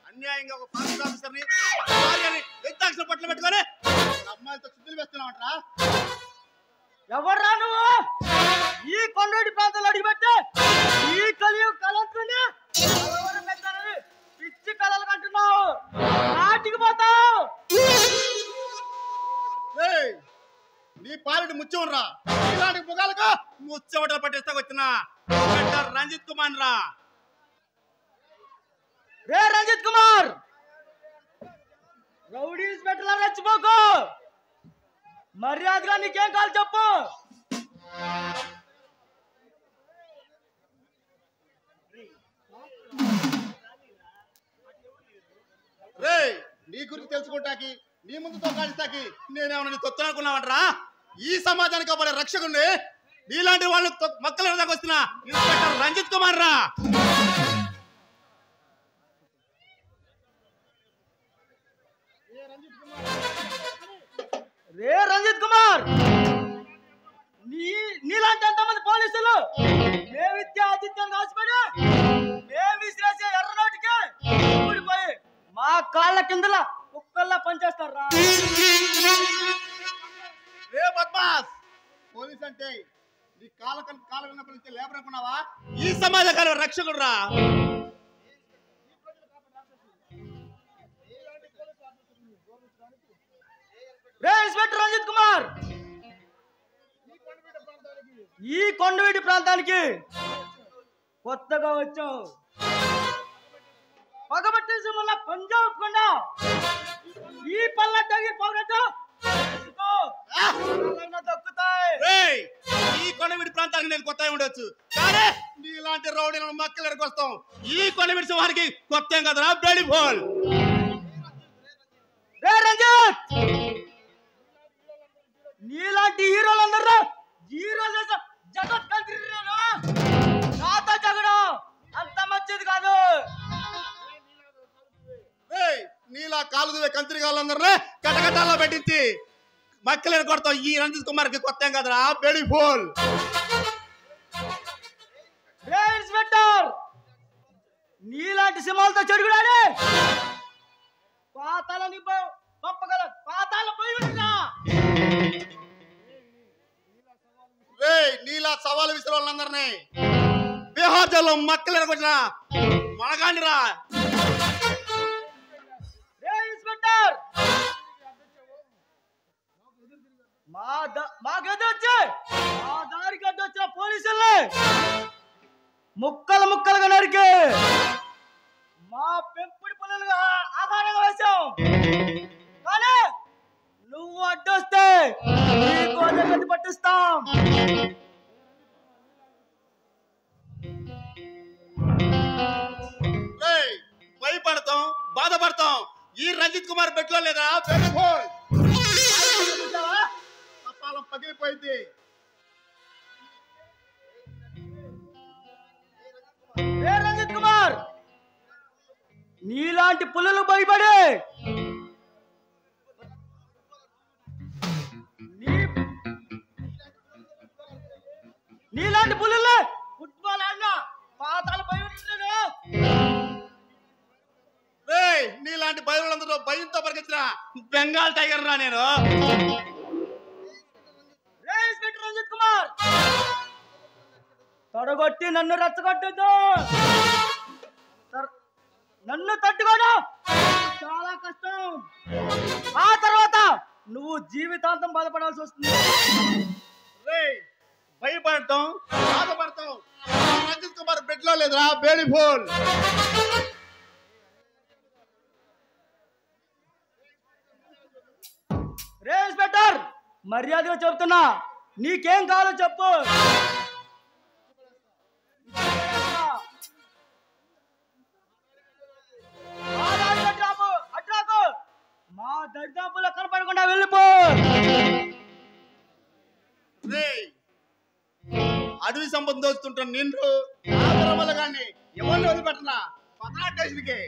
అన్యాయంగా ఒక ఫారెస్ట్ ఆఫీసర్ని భార్యని వ్యక్తాక్షర పట్ల పెట్టుకొని అమ్మాయిలతో చుద్దులు వేస్తున్నామంటరా? ఎవర్రా నువ్వు? ఈ కొండటి ప్రాంతాలు అడిగిపెట్టి ఈ కలియుగ కళంతుని పిచ్చి కళలు కంటున్నావు, నాటికి పోతావు. నీ పాలిటి ముత్యం రా, ఇలాంటి ముఖాలకు ముచ్చమటలు పట్టిస్తా వచ్చిన రంజిత్ కుమార్ రా. రే రంజిత్ కుమార్, రౌడీ ఇన్స్పెక్టర్ రెచ్చిపోకు, మర్యాదగా నీకేం కాదు చెప్పు. రే నీ గురించి తెలుసుకుంటాకి, నీ ముందుతో కాడిస్తాకి నేనేమన్నా నీ తొత్తు అనుకున్నావంటరా? ఈ సమాజానికి ఒక రక్షకుడిని నీలాంటి వాళ్ళు మక్కల దాకా వస్తున్నా ఇన్స్పెక్టర్ రంజిత్ కుమార్ రా. రే రంజిత్ కుమార్, నీలాంటి ఎంతమంది పోలీసులు ఏ విద్యా ఆతిథ్యం కాసిపడి మేము విసిరేసే ఎర్రనోటికి ఊడిపోయి మా కాళ్ళ కిందల కుక్కల్లా పనిచేస్తారా? రే బద్మాస్, పోలీస్ అంటే నీ కాళ్ళ విన్నప్పటి నుంచి లేబర్ అనుకున్నావా? ఈ సమాజ కాల రక్షకుడు రా. రే ఇన్స్పెక్టర్ రంజిత్ కుమార్, ఈ కొండవీటి ప్రాంతానికి కొత్తగా వచ్చావు, పగబట్టేసి వల్ల పంజాబ్ కొండ ఈ పల్లెటూరి పోగొట్టు దక్కుతాయి. ఈ కొండవీటి ప్రాంతానికి నేను కొత్తగా ఉండొచ్చు, కానీ నీలాంటి రౌడీలను మక్కలు ఎరకొస్తాం. ఈ కొండవీటి సింహానికి కొత్త ఏం కదరా బ్లడీ బాల్. రే రంజిత్, నీలాంటి హీరోలందరూ హీరో జగత్ కంత్రి నాతో జగడం అంత మంచిది కాదు. నీలా కాలు దువే కంత్రి కాళ్ళందరూ కటకటాల్లో పెట్టించి మక్కలేని కొడతాం. ఈ రంజిత్ కుమార్ కి కొత్త ఏం కదరా బేడీ ఫోల్. రే ఇన్స్పెక్టర్, నీలాంటి సింహాలతో చెడుగుడానే పాతాలని పంపగల పాతాల పోయి ఉంటున్నా. నీలా సవాలు విసిరే వాళ్ళందరినీ బీహార్ జైల్లో మక్కలేని కొట్టిన మనగాండిరా. రే ఇన్స్పెక్టర్, మాకెదురొచ్చి మా దారికి అడ్డొచ్చిన పోలీసుల్ని ముక్కలు ముక్కలుగా నరికి మా పెంపుడు పుల్లలుగా ఆధారంగా వేశాం. కానీ నువ్వు అడ్డొస్తే నీకు అదే పట్టిస్తాం. భయపడతాం, బాధపడతాం. ఈ రంజిత్ కుమార్ బెట్లో లేదా కపాలం పగిలిపోయింది. రంజిత్ కుమార్, నీలాంటి పుల్లలు భయపడి నీలాంటి పుల్లలు ఫుట్బాల్ ఆడినా పాతాల భయం. నీలాంటి బయలులందరూ భయంతో పరిగెత్తిన బెంగాల్ టైగర్ రా నేను. రంజిత్ కుమార్, తొడగొట్టి నన్ను రెచ్చగొట్టద్దు. నన్ను తట్టుకోవడం చాలా కష్టం. ఆ తర్వాత నువ్వు జీవితాంతం బాధపడాల్సి వస్తుంది. భయపడతాం, బాధపడతాం. రంజిత్ కుమార్ బెడ్ లో లేదురా బేడీ ఫోల్. రే ఇన్స్పెక్టర్, మర్యాదగా చెప్తున్నా, నీకేం కావాలో చెప్పు. అట్రాకు మా దరిదాపులో కనపడకుండా వెళ్ళిపో. అడవి సంపద దోచుతుంటాను నిన్ను వల్ల కానీ ఎవరిని వదిలిపెట్టనా పదనా స్టేషన్కి.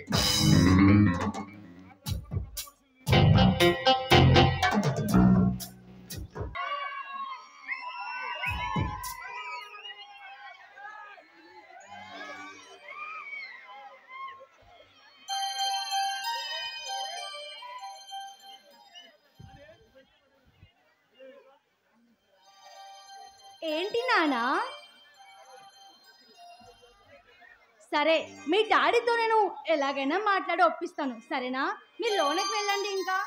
ఏంటి నానా? సరే, మీ డాడీతో నేను ఎలాగైనా మాట్లాడి ఒప్పిస్తాను, సరేనా? మీరు లోనికి వెళ్ళండి. ఇంకా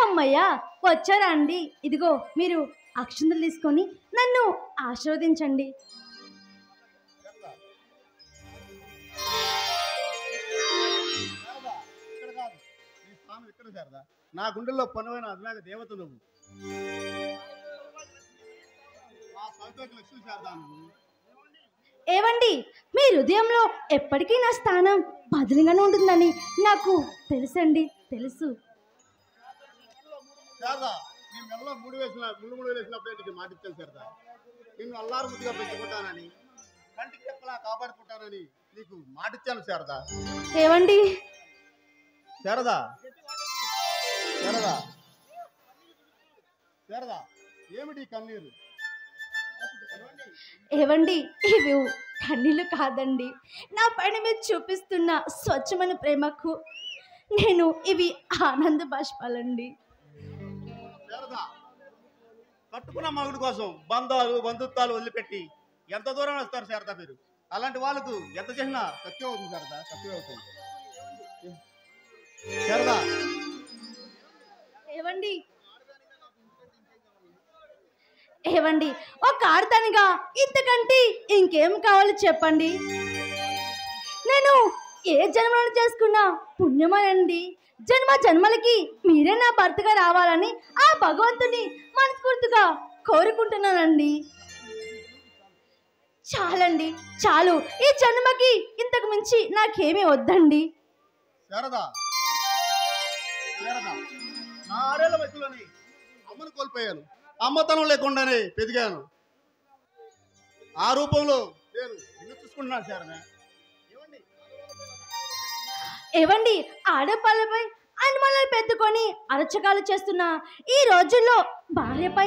అమ్మయ్యా, వచ్చారా అండి? ఇదిగో మీరు అక్షంతలు తీసుకొని నన్ను ఆశీర్వదించండి. నా గుండెల్లో పనువైన అభిమాన దేవత నువ్వు. ఏవండి, మీ హృదయంలో ఎప్పటికీ నా స్థానం బదిలీగానే ఉంటుందని నాకు తెలుసండి, తెలుసు. నేను నెలలో 3 వేలు వేసినప్పుడే నీకు మాట ఇచ్చాను శారదా. నిన్ను అల్లారు ముద్దుగా పెంచుకుంటానని, కంటికి రెప్పలా కాపాడుకుంటానని నీకు మాట ఇచ్చాను శారదా. ఏవండి? శారదా, శారదా, శారదా, ఏమిటి కన్నీరు? ఏవండి, ఇవి కన్నీళ్ళు కాదండి, నా పైన మీరు చూపిస్తున్న స్వచ్ఛమైన ప్రేమకు నేను ఇవి ఆనంద బాష్పాలండి. కట్టుకున్న మగుడు కోసం బంధుత్వాలు వదిలిపెట్టి ఎంత దూరం వస్తారు శారదా మీరు? అలాంటి వాళ్ళకు ఎంత చేసినా తక్కువ అవుతుంది శారదా, తక్కువ అవుతుంది శారదా. ఏవండి, ఏవండి, ఒక ఆడదానిగా ఇంతకంటే ఇంకేం కావాలి చెప్పండి? నేను ఏ జన్మలను చేసుకున్నా పుణ్యమనండి. జన్మ జన్మలకి మీరే నా భర్తగా రావాలని ఆ భగవంతుని మనస్ఫూర్తిగా కోరుకుంటున్నానండి. చాలండి, చాలు. ఈ జన్మకి ఇంతకు మించి నాకేమీ వద్దండి. శారదా, శారదా, నా 6 ఏళ్ల వయసులోని అమ్మను కోల్పోయాను. అమ్మతనం లేకుండానే పెరిగాను. ఆ రూపంలో నేను నిన్ను చూసుకుంటున్నాను శారదా. ఏవండి, ఆడపిల్లపై అనుమానాలు పెట్టుకొని అరచకాలు చేస్తున్న ఈ రోజుల్లో భార్యపై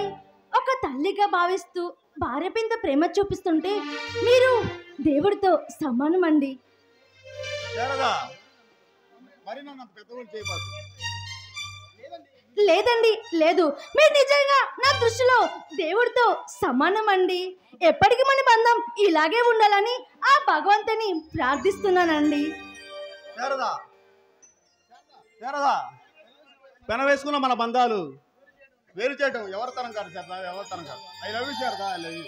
ఒక తల్లిగా భావిస్తూ భార్యపై ఇంత ప్రేమ చూపిస్తుంటే మీరు దేవుడితో సమానమండి. లేదండి, లేదు, మీరు నిజంగా నా దృష్టిలో దేవుడితో సమానమండి. ఎప్పటికీ మన బంధం ఇలాగే ఉండాలని ఆ భగవంతుని ప్రార్థిస్తున్నానండి. పెన వేసుకున్న మన బంధాలు వేరు చేయటం ఎవరి తరం కాదు శారదా, ఎవరి తరం కాదు. I love you Sharada, I love you.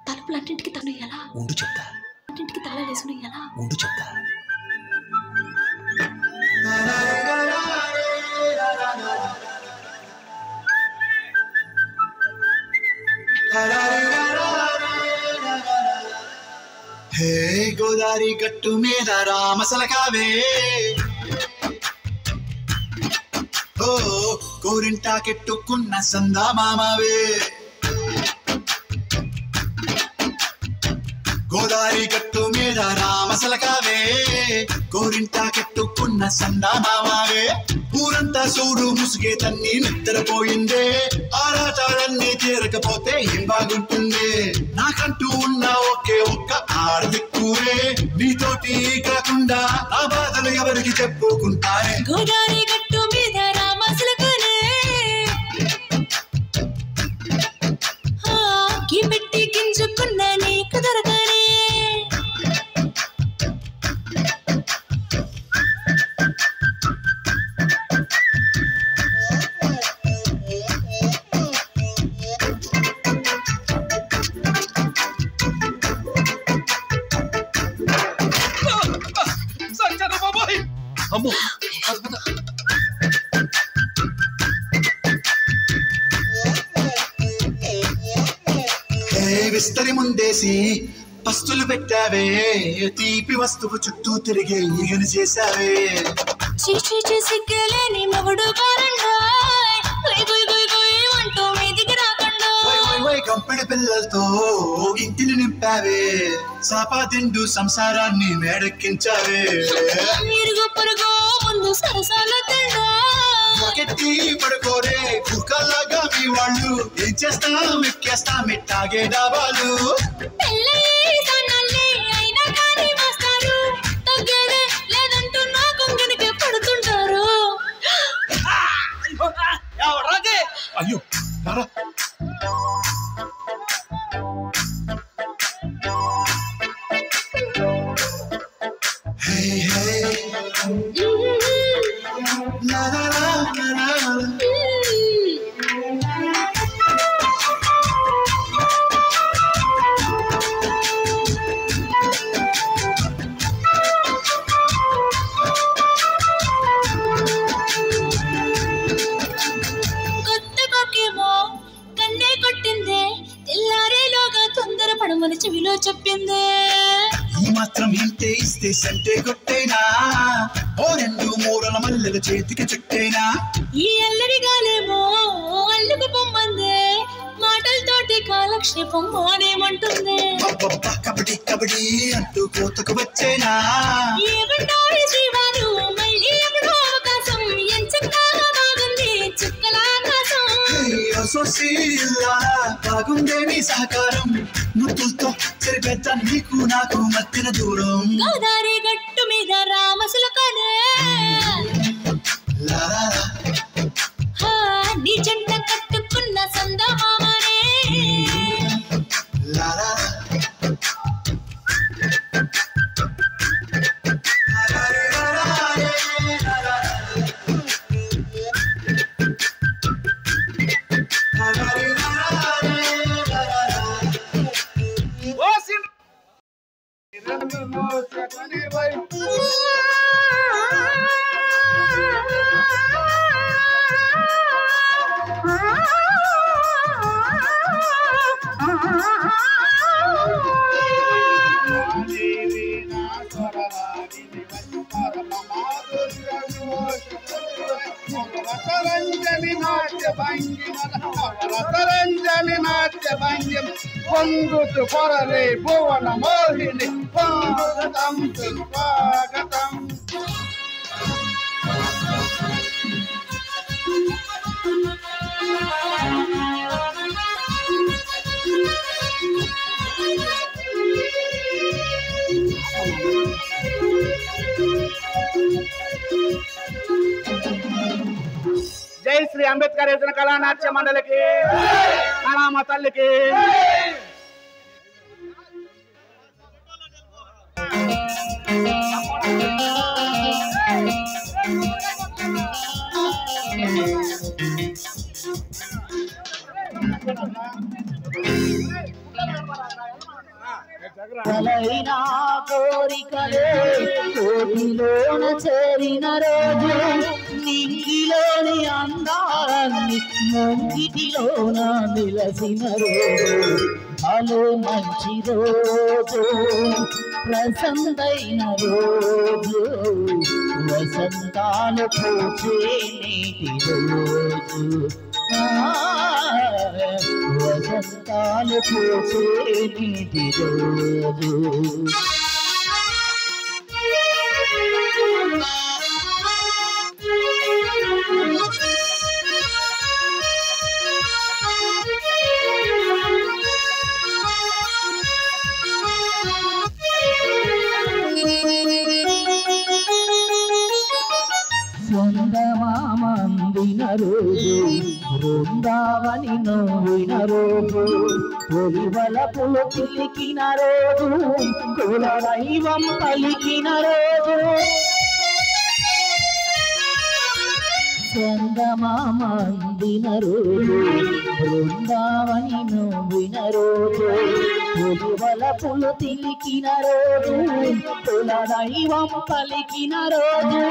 తలుపులన్నింటికి తను ఎలా ఉండు చెప్తా, అన్నింటికి తల వేసుకుని ఎలా ఉండు చెప్తా. హే గోదారి గట్టు మీద రామసలకావే, ఓ కోరింటా కెట్టుకున్న సందా మామవే, గోదారి గట్టు మీద రామసలకావే గోరింటా కట్టుకున్న సందామావే ఊరంతా చూడు ముసుగే తన్ని నిద్రపోయిందే ఆరాటాలన్నీ తీరకపోతే ఏం బాగుంటుంది నాకంటూ ఉన్న ఒకే ఒక్క ఆడదిక్కువే నీతోటి కాకుండా ఆ బాధలు ఎవరికి చెప్పుకుంటారే గోదారి గట్టు మీద రామసలకానే పెట్టి గింజుకున్న నీకు దొరకనే అమ్మో విస్తరి ముందేసి పస్తులు పెట్టావే తీపి వస్తువు చుట్టూ తిరిగే ఈగను చేశావే చీచి చేసి గెలేని మగుడు అంటూ మీదికి రాకుండా కంపెడి పిల్లలతో ఇంటిని నింపావే సాపాదిండు సంసారాన్ని మేడెక్కించావే ఇరుగు పొరుగు ముందు సరసాల తిండా ఒకటి పడుకోరే కుక్కలాగా మీ వాళ్ళు ఏం చేస్తాం ఎక్కేస్తాం ఇట్టాగే డాబాలు అయినా కానీ వస్తారు తగ్గేదే లేదంటూ నా కొంగనికి పడుతుంటారు అయ్యో పడమని చెవిలో చెప్పిందే ఈ మాత్రం ఇంటే ఇస్తే సంటే కొట్టేనా ఓ రెండు మూరల మల్లెల చేతికి చుట్టేనా ఈ అల్లరి గాలేమో అల్లుకు పొమ్మందే మాటలతోటి కాలక్షేపం మానేమంటుంది కబడ్డీ కబడ్డీ అంటూ కోతకు వచ్చేనా ఏమంటారు శ్రీవారు మళ్ళీ ఎప్పుడో అవకాశం ఎంచక్కా బాగుంది చుక్కల ఆకాశం బాగుందే నీ సహకారం ముద్దులతో సరిపెద్ద నీకు నాకు మధ్యన దూరం గోదారి గట్టు మీద రామసలకానే నీ జంట కట్టుకున్న సందమామనే రసరంజని నాట్య భంగిం పొంగుతు కొరలే భువన మోహిని స్వాగతం స్వాగతం జై శ్రీ అంబేద్కర్ యోజన కళానాట్య మండలికి కళామ తల్లికి బలైనా కోరికలే కోటిలోన చేరిన రోజు నింగిలోని అందాన్ని ముంగిటిలోన నిలసిన రోజు భలే మంచి రోజు ప్రసన్నైన రోజు వసంతాలు పూచే నేటి రోజు వసంతాలు పూసే నీటి రోజు చందమామందిన రోజు బృందావని నవ్విన రోజు పొలివల పులు తిలికిన రోజు కుల దైవం పలికిన రోజు చందమామందిన రోజు బృందావని నవ్విన రోజు పొలివల పులు తిలికిన రోజు కుల దైవం పలికిన రోజు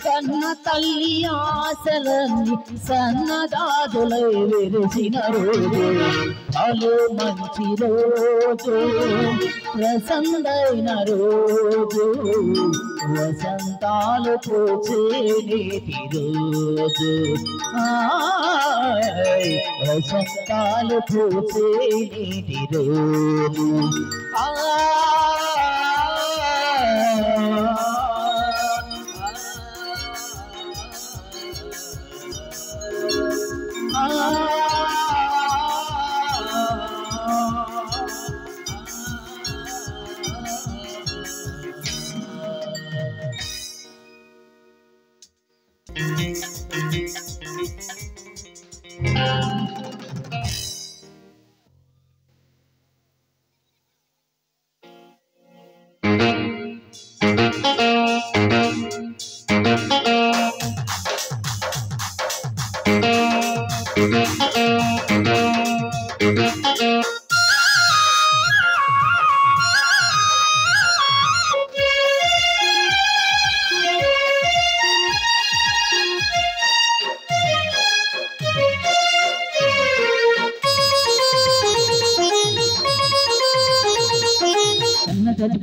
కన్న తల్లి ఆశలన్నీ సన్నదాదులై వెలిసిన రోజు అలు మంచి రోజు ప్రసన్నైన రోజు వసంతాలు పూచే నేటి రోజు వసంతాలు పూచే నేటి రోజు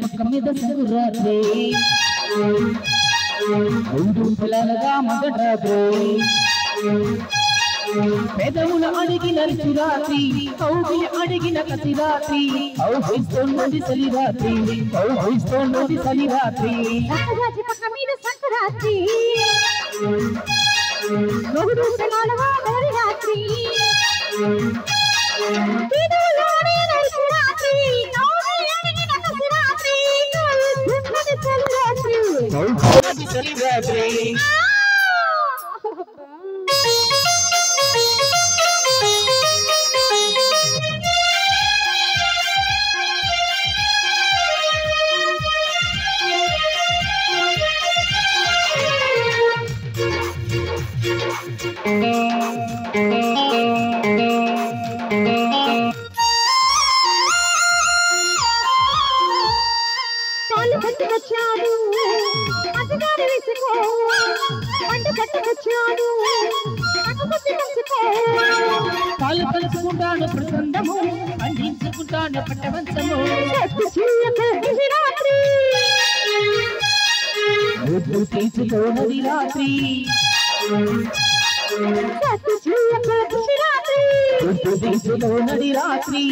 పక్క మీద సంగురాత్రి పిల్లలుగా మొదటాత్రి పెదవుల అడిగిన రాత్రి కౌగిలి అడిగిన కసి రాత్రి ఔహిస్తున్నది సలి రాత్రి ఔహిస్తున్నది సలి రాత్రి పక్క మీద సంక్రాంతి మొగుడు పిల్లలుగా మొదటి రాత్రి పాలు పంచుకుంటాను ప్రసన్నము అందించుకుంటాను పట్టవంశము తీసుకోనది రాత్రి తీసుకోనది రాత్రి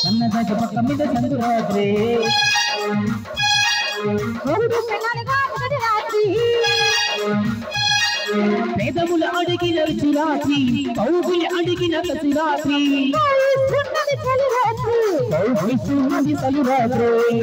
అన్నదాక పక్క మీద సందురాత్రి పేదముల అడిగిన రాత్రి కౌగులి అడిగిన కసి రాత్రి కౌగులి సలి రాత్రి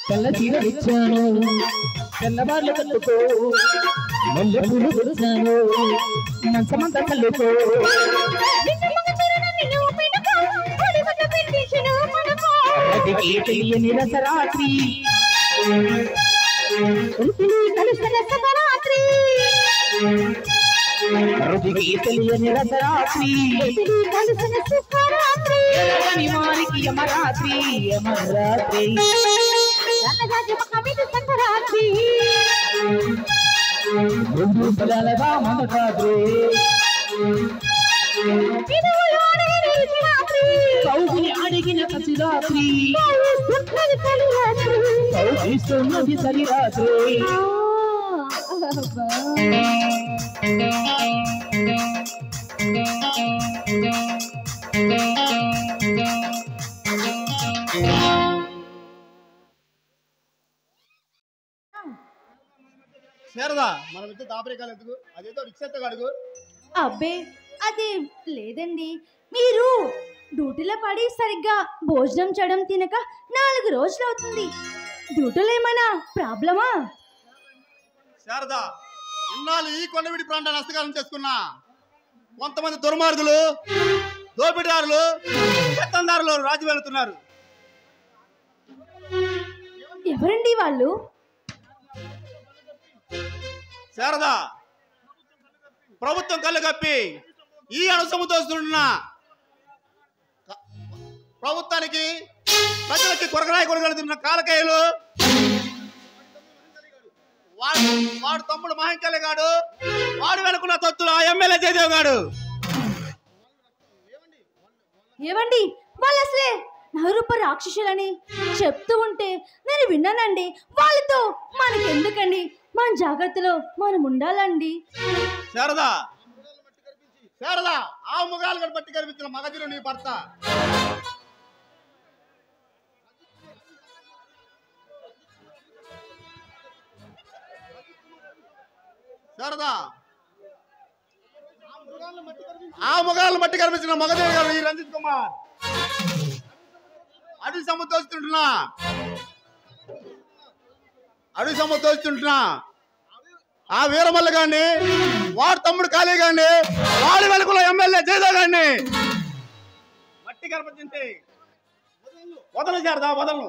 తెల్ల చీర ఇచ్చాను తెల్లవార్లు కట్టుకో మల్లె పూలు తెచ్చాను మంచమంతా కల్లుకో తెలియని రసరాత్రి మరుదికి తెలియని రసరాత్రి కలిసిన సుఖరాత్రి ఎరగని వారికి యమరాత్రి యమరాత్రి సంక్రాంతి రెండు తలలగా మనకాద్రి కౌగిలి అడిగిన కసిరాత్రి కౌగిస్తున్నది సరిరాత్రి శారదా మనం ఇద్దరు దాపరికాలు ఎందుకు అదేదో రిక్షా అడుగు. అబ్బే అది లేదండి, మీరు డ్యూటీలో పడి సరిగ్గా భోజనం చేయడం తినక 4 రోజులు అవుతుంది. డ్యూటీలో ఏమైనా ప్రాబ్లమా? శారదా, ఇన్నాళ్ళు ఈ కొండవిడి ప్రాంతాన్ని హస్తకారం చేసుకున్నా కొంతమంది దుర్మార్గులు, దోపిడీదారులు, పెత్తందారులు రాజు వెళుతున్నారు. ఎవరండి వాళ్ళు? శారదా, ప్రభుత్వం కళ్ళు కప్పి ఈ అణుసముతో వస్తున్న ప్రభుత్వానికి ప్రజలకి కొరగలుతున్న కాలకాయలు, వాడు తమ్ముడు మహంకాళి గాడు, వాడు వెనుకున్న తొత్తులు ఆ ఎమ్మెల్యే జయదేవ్ గాడు. ఏవండి వాళ్ళు అసలే నరూప రాక్షసులని చెప్తూ ఉంటే నేను విన్నానండి. వాళ్ళతో మనకెందుకండి, మన జాగ్రత్తలో మనం ఉండాలండి. శారదా, శారదా, ఆ ముగాలు బట్టి కనిపించిన మగధీరు నీ భర్త. శారదా, ఆ ముగాలను బట్టి కనిపించిన మగధీరు గారు ఈ రంజిత్ కుమార్ అడవి సముద్రస్తున్నా ఆ వీరమల్ల గాని, వాడు తమ్ముడు కాళీ గాని, వాడి వెనుకలో ఎమ్మెల్యే జయదేవ్ గాని మట్టి కనిపించింది. వదలు శారదా, వదలను.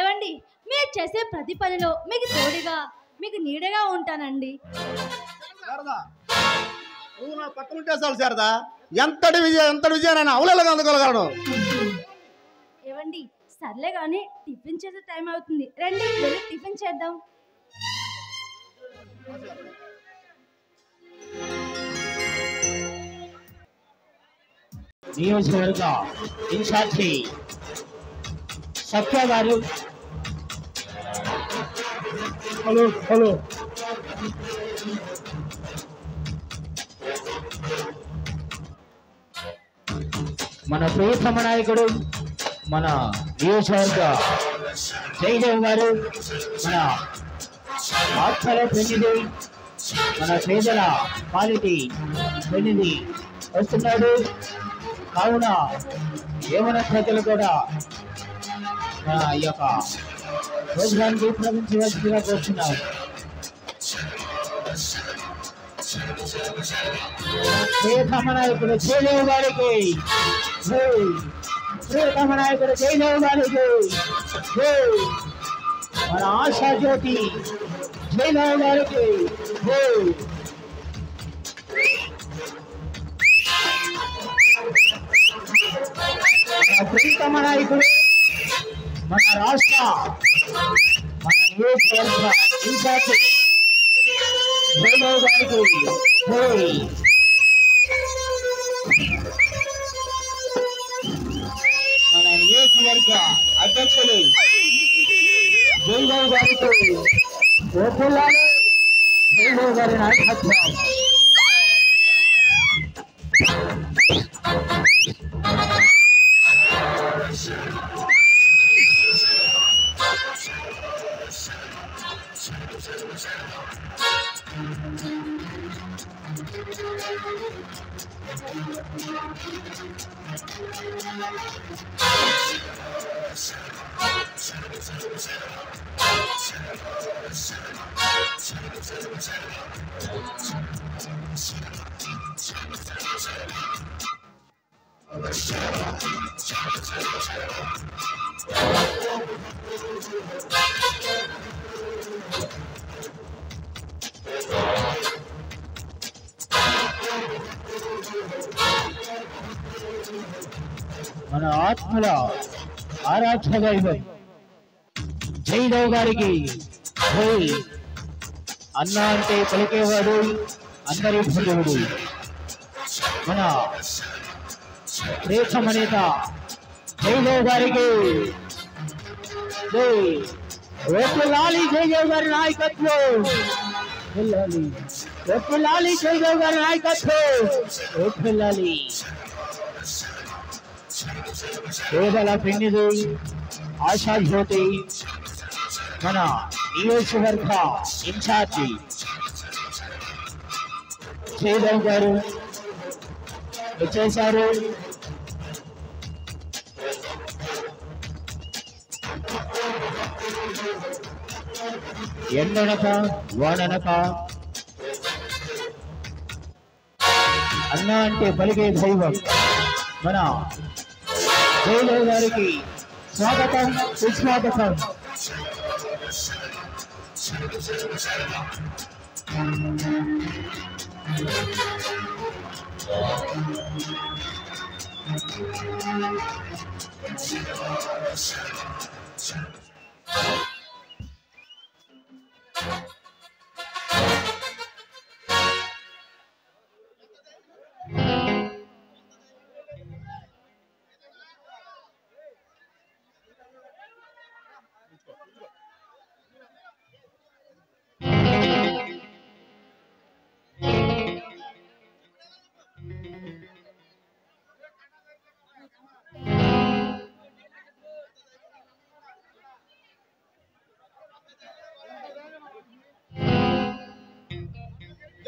ఏవండి మీరు చేసే ప్రతి పనిలో మీకు తోడుగా, మీకు నీడగా ఉంటానండి. శారదా, నువ్వు నా పక్కన ఉంటే చాలు శారదా, ఎంత విజయాన్ని అవలేలాగా అందుకోగలను. ఏవండి సర్లే కానీ టిఫిన్ చేసే టైం అవుతుంది, రండి వెళ్ళి టిఫిన్ చేద్దాం. నియోజకవర్గ ఇన్ఛార్జి సత్య గారు. హలో హలో మన ప్రియతమ నాయకుడు, మన నియోజకవర్గ జయదేవ్ గారు, మన ఆత్మల పెన్నిది, మన పేదల క్వాలిటీ పెన్నిది వస్తున్నాడు. కావున ఏమన ప్రజలు కూడా మన ఈ యొక్క ప్రోగ్రాంకి ప్రవేశించవలసిగా కోరుతున్నారు. ప్రియతమ నాయకుడు జయదేవ్ గారికి, ప్రియతమ నాయకుడు జయదేవ్ గారికి, మన ఆశా జ్యోతి జయదేవ్ గారికి, మన ప్రియతమ నాయకుడు, మన రాష్ట్ర, మన నియోజకవర్గ ఇన్ఛార్జి జయదేవ్ గారికి, మన నియోజకవర్గ అధ్యక్షులు జయదేవ్ గారికి, ఓపుల్లాలి జయదేవ్ గారి నాయకత్వం. మన ఆత్మల ఆరాధ్య దైవం జయదేవ్ గారికి జై. అన్న అంటే పలికేవాడు, అందరి బంధువుడు, మన ప్రేక్షమనేత జయదేవ్ గారికి జై. ఒప్పులాలి జయదేవ్ గారి నాయకత్వం, ఒప్పులాలి జయదేవ్ గారి నాయకత్వం, ఒప్పులాలి. పేదల పెన్నిది ఆశాజ్యోతి మన నియోజకవర్గ ఇన్ఛార్జి జయదేవ్ గారు వచ్చేశారు. ఎండనక వాననక అన్న అంటే పలికే దైవం మన జయదేవ్ గారికి స్వాగతం సుస్వాగతం.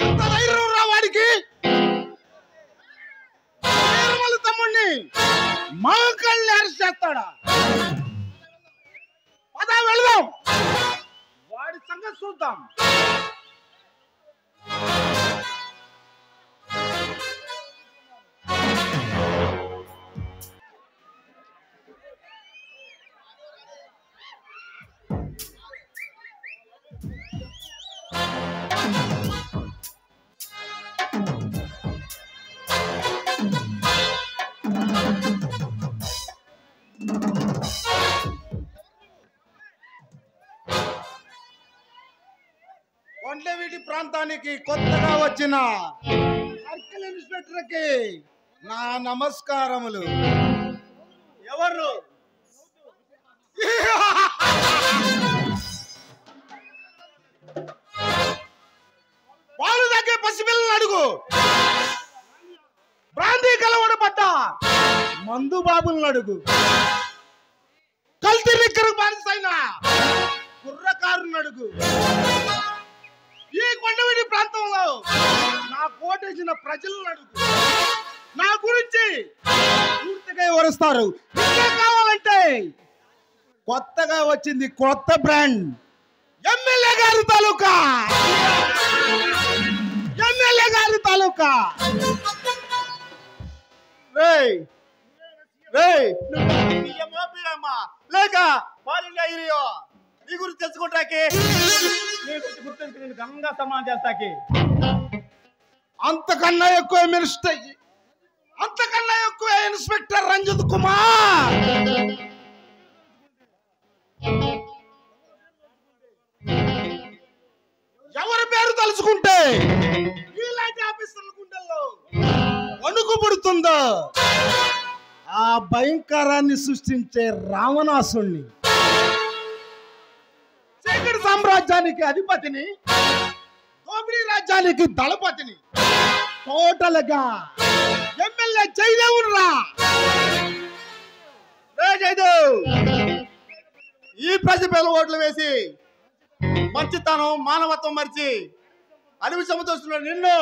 ఎంత ధైర్యం రా వాడికి! తమ్ముడిని మా కళ్ళు అరెస్ట్ చేస్తాడా? పద వెళదాం, వాడి సంగతి చూద్దాం. కొండవీటి ప్రాంతానికి కొత్తగా వచ్చిన సర్కిల్ ఇన్స్పెక్టర్కి నా నమస్కారములు. ఎవరు? పాలు తగ్గే పసిపిల్లలు అడుగు, బ్రాందీ కలవడపడ్డ మందు బాబులను అడుగు, కల్తీ లిక్కర్ బానిసైన కుర్రకారుని అడుగు. ఈ కొండవీడి ప్రాంతంలో నా కోటేసిన ప్రజలను అడుగు, నా గురించి పూర్తిగా వివరిస్తారు. ఇంకా కావాలంటే కొత్తగా వచ్చింది కొత్త బ్రాండ్ ఎమ్మెల్యే గారి తాలూకా, ఎమ్మెల్యే గారి తాలూకా. లేక నీ గురించి తెలుసుకుంటాకి, నీ గురించి గుర్తించి గంగా సమానం చేస్తాకి. అంతకన్నా ఎక్కువ మినిస్టర్, అంతకన్నా ఎక్కువ ఇన్స్పెక్టర్ రంజిత్ కుమార్. ఎవరి పేరు తలుచుకుంటే ఇలాంటి ఆఫీసర్ల గుండెల్లో వణుకు పుడుతుందో ఆ భయంకరాన్ని సృష్టించే రావణాసుణ్ణి, చీకటి సామ్రాజ్యానికి అధిపతిని, దోపిడీ రాజ్యానికి దళపతిని, టోటల్ గా ఎమ్మెల్యే జయదేవుడు రా. జయదేవ్ ఈ ప్రజల ఓట్లు వేసి మంచితనం మానవత్వం మరిచి అడవి సముద్రుడు నిన్ను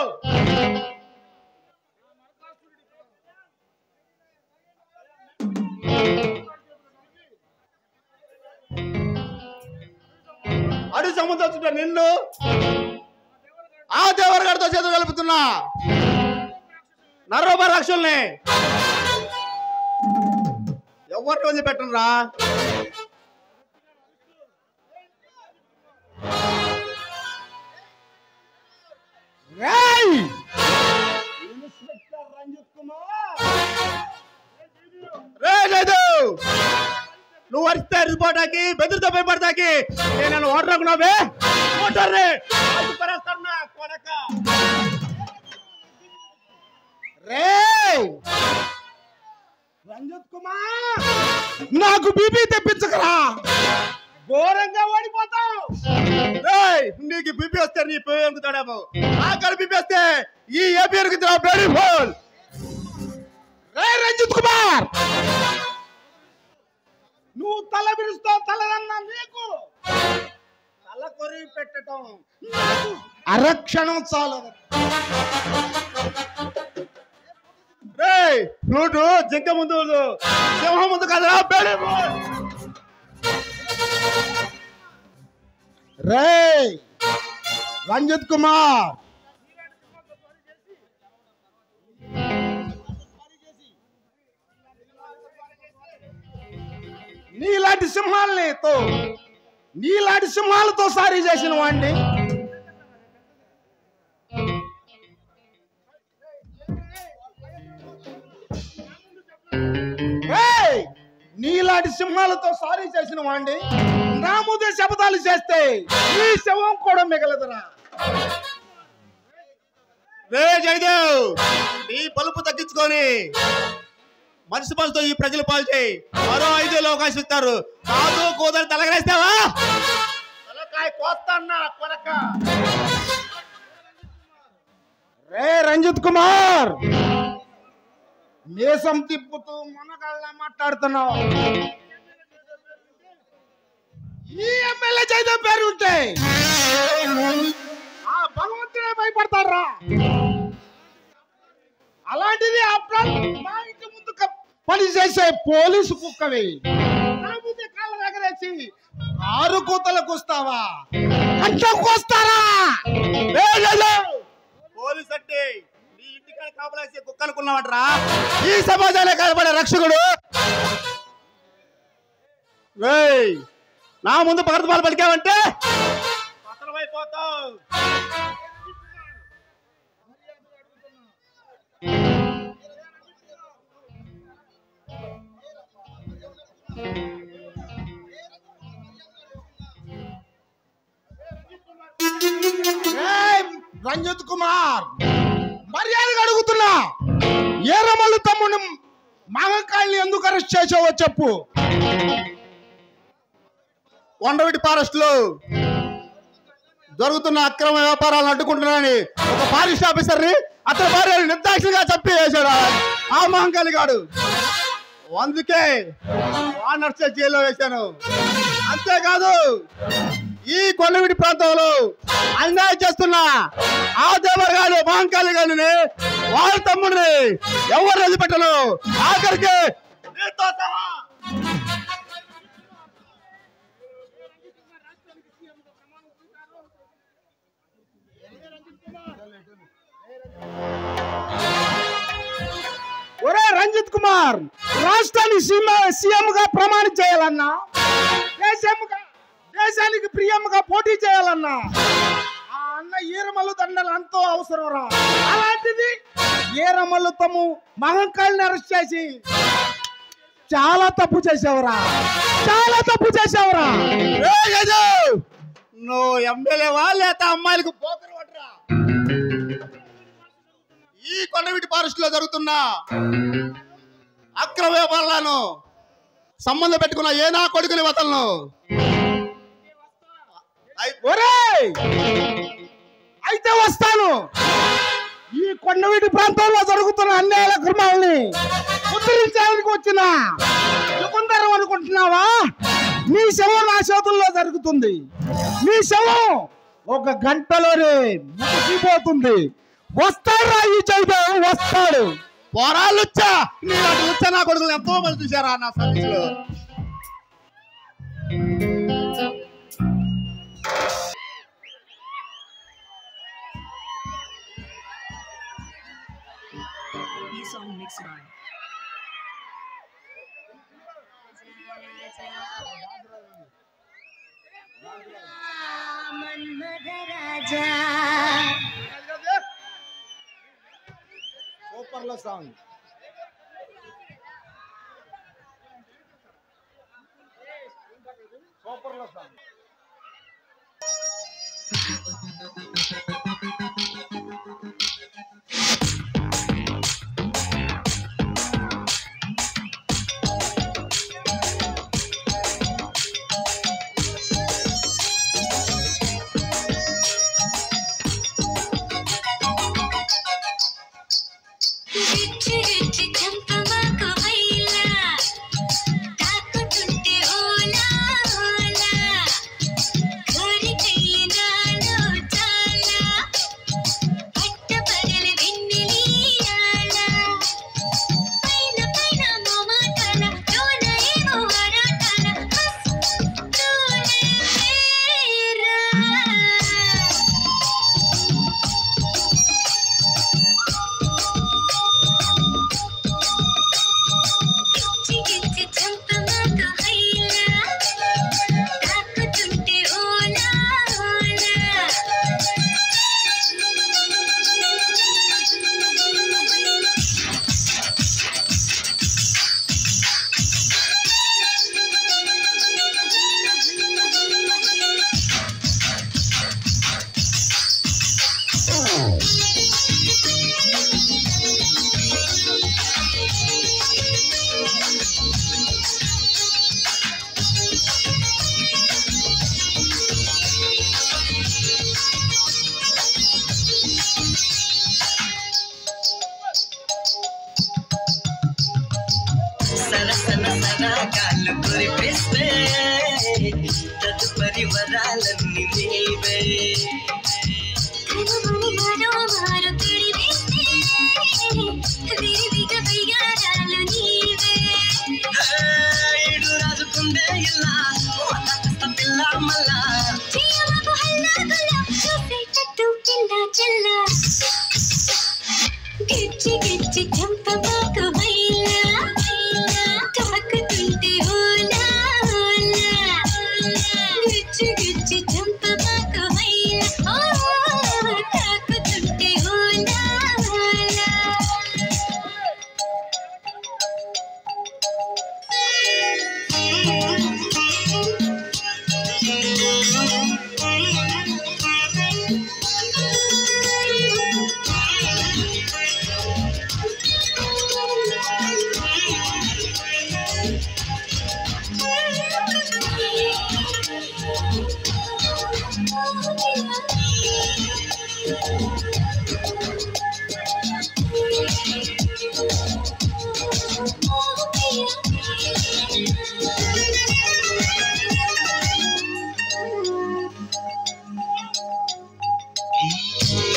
అడవి సముద్రుడు నిన్ను ఆ దేవరగాడితో చేతులు కలుపుతున్నా నర్రోబా రాక్షసుల్ని ఎవరిని వదిలిపెట్టను రా. ఇన్స్పెక్టర్ రంజిత్ కుమార్ రే లేదు నువ్వు వరిస్తే అరిసిపోటాకి బెదిరితో భయపడతాకి నేను ఓటర్ అనుకున్నావే ఓటర్ రే కొడక రే రంజిత్ కుమార్ నాకు బీపీ తెప్పించకరా ఘోరంగా ఓడిపోతావు. నీకు బీపీ వస్తే నీ పేరు ఎరుగుతాడేమో ఆఖరి బీపీ వస్తే ఈ ఏపీ ఎరుగుతావు బేడీ ఫోల్. రే రంజిత్ కుమార్ నువ్వు తల విరుస్తావు తలదన్నా నీకు తల కొరి పెట్టడం అరక్షణం చాలు. రే ఫ్లూటు జింక ముందు సింహం ముందు కదరా బేడీ ఫోల్. రే రంజిత్ కుమార్ నీలాంటి సింహాలతో సారీ చేసిన వాడిని నీలాంటి సింహాలతో సారీ చేసిన వాడిని నా ముందే శపథాలు చేస్తే ఈ శవం కూడా మిగలదురా. రే జయదేవ్ నీ పలుపు తగ్గించుకొని మనిషి పలుతో ఈ ప్రజలు పాలు చేయి. మరో 5 ఏళ్ళు అవకాశం ఇస్తారు. కాదు కూదని తలగరేస్తావా తలకాయ కోస్తాన్నా కొడక. రే రంజిత్ కుమార్ మీసం తిప్పుతూ మనగాళ్ళ మాట్లాడుతున్నావు. ఈ ఎమ్మెల్యే జయదేవ్ పేరు ఉంటే ఆ భగవంతుడే భయపడతారా. అలాంటిది మా ఇంటి ముందు పని చేసే పోలీసు కుక్కవి నా ముందు కాళ్ళ దగ్గరేసి 6 కూతలకు వస్తావా కంటకు వస్తారా. పోలీసు అంటే నీ ఇంటికాడ కాపలాసే కుక్క అనుకున్నావంటరా. ఈ సమాజాలే కాదపడే రక్షకుడు. నా ముందు పగడతపాలు పలికావంటే పతనమైపోతావు. రంజిత్ కుమార్ మర్యాదగా అడుగుతున్నా ఏరమల్లు తమ్ముడు మహంకాళిని ఎందుకు అరెస్ట్ చేసావో చెప్పు. కొండవీటి ఫారెస్ట్ లో జరుగుతున్న అక్రమ వ్యాపారాలను అడ్డుకుంటున్నానని ఒక ఫారెస్ట్ ఆఫీసర్ ని అతని భార్యను నిర్దాక్షిణ్యంగా చంపి వేశాడు ఆ మహంకాళి గాడు. అందుకే వానర్స్ జైల్లో వేశాను. అంతేకాదు ఈ కొండవీటి ప్రాంతంలో అన్యాయం చేస్తున్న ఆ దేవరగాడు మహంకాళి గారిని వాళ్ళ తమ్ముడిని ఎవరు వదిలిపెట్టను. ఆఖరికి నీతో సహా. ఒరే రంజిత్ కుమార్ రాష్ట్రాన్ని సీఎం గా ప్రమాణం చేయాలన్నా దేశానికి ప్రియంగా పోటీ చేయాలన్నా ఆ అన్న ఈరమల్లు దండలు ఎంతో అవసరం రా. అలాంటిది ఈరమల్లు తమ్ము మహంకాళిని అరెస్ట్ చేసి చాలా తప్పు చేసావురా. నువ్వు ఎమ్మెల్యేవా లేక అమ్మాయిలకు పోకరు పట్టరా. ఈ కొండవీటి ఫారెస్ట్ లో జరుగుతున్న అక్రమ వ్యాపారాలను సంబంధం పెట్టుకున్న ఏ నా కొడుకుని వతలను. అయితే వస్తాను. ఈ కొండవీటి ప్రాంతంలో జరుగుతున్న అన్యాయాల క్రమాలని ఉద్ధరించడానికి వచ్చిన యుగంధరం అనుకుంటున్నావా? నీ శవం నా చేతుల్లో జరుగుతుంది. నీ శవం 1 గంటలోనే ముగిసిపోతుంది. వస్తాడు ఈ జయదేవ్ వస్తాడు. పోరాళ్ళు వచ్చా నా కొడుకులు ఎంతో మంది చూసారా నా సర్వీస్ లో. సూపర్ లో సాంగ్ సరసనగాలు కురిపిస్తే తదుపరి వరాలన్నీ నీవే ఇడు రాజుకుందే ఇలా పిల్ల మళ్ళా గిచ్చి గిచ్చి చంపబాకు వైలా తాకుతుంటే ఓలా ఓలా గిచ్చి గిచ్చి చంపబాకు వైలా తాకుతుంటే ఓలా ఓలా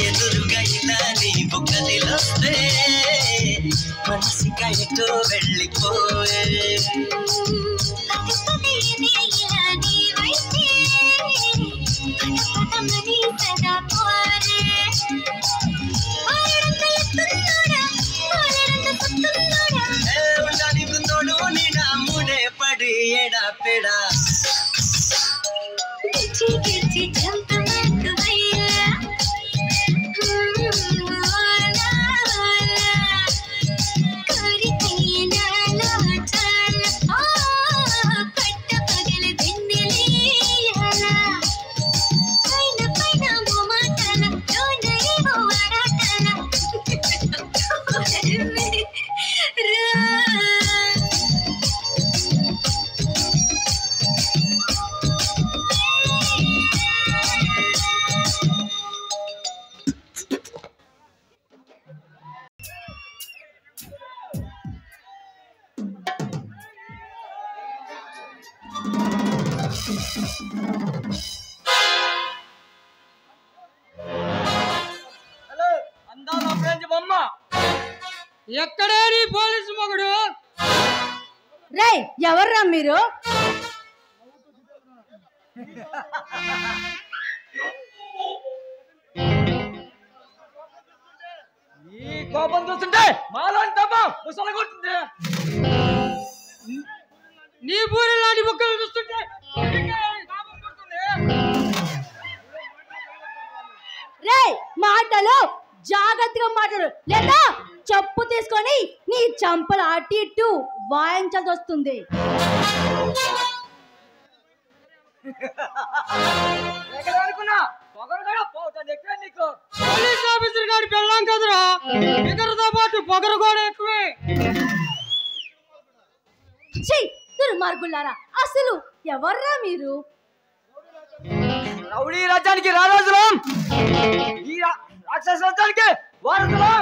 ఎదురుగా ఇలా నీవు కదిలొస్తే మనసిగా ఎటో వెళ్ళిపోయే ఉండాలిగుందోడు నీడా ముడే పడి ఎడా పెడా గిచ్చి గిచ్చి చంపబాకు వైలా ఓలా ఓలా కోరికయ్యనాలో చాలా పట్ట పగల వెన్నెలయ్యాల పైన పైన మొమాటల లోన ఏవో ఆరాటల హలో అందాల ఫ్రెంచ్ బొమ్మ ఎక్కడే నీ పోలీసు మొగుడు రేయ్ ఎవర్రా మీరు? ఈ కోపం చూస్తుంటే మాలోని తప్ప ముసలగొట్టింది. నీ పూరి లాంటి బుక్కలు చూస్తుంటే కోపం కొడుతుంది. రేయ్ మాటలు జాగ్రత్తగా మాట్లాడు, లేదా చెప్పు తీసుకొని నీ చంపలు అటు ఇటు వాయించాల్సి వస్తుంది. ఎక్కడ అనుకున్నా పొగరు కూడా పోతుంది ఎక్కువ నీకు. పోలీస్ ఆఫీసర్ గారి పెళ్ళాం కదరా, ఇద్దరితో పాటు పొగరు కూడా ఎక్కువే. దుర్మార్గులారా, అసలు ఎవర్రా మీరు? రౌడీ రాజ్యానికి రారాజులం, ఈ రాక్షస రాజ్యానికి వారసులం,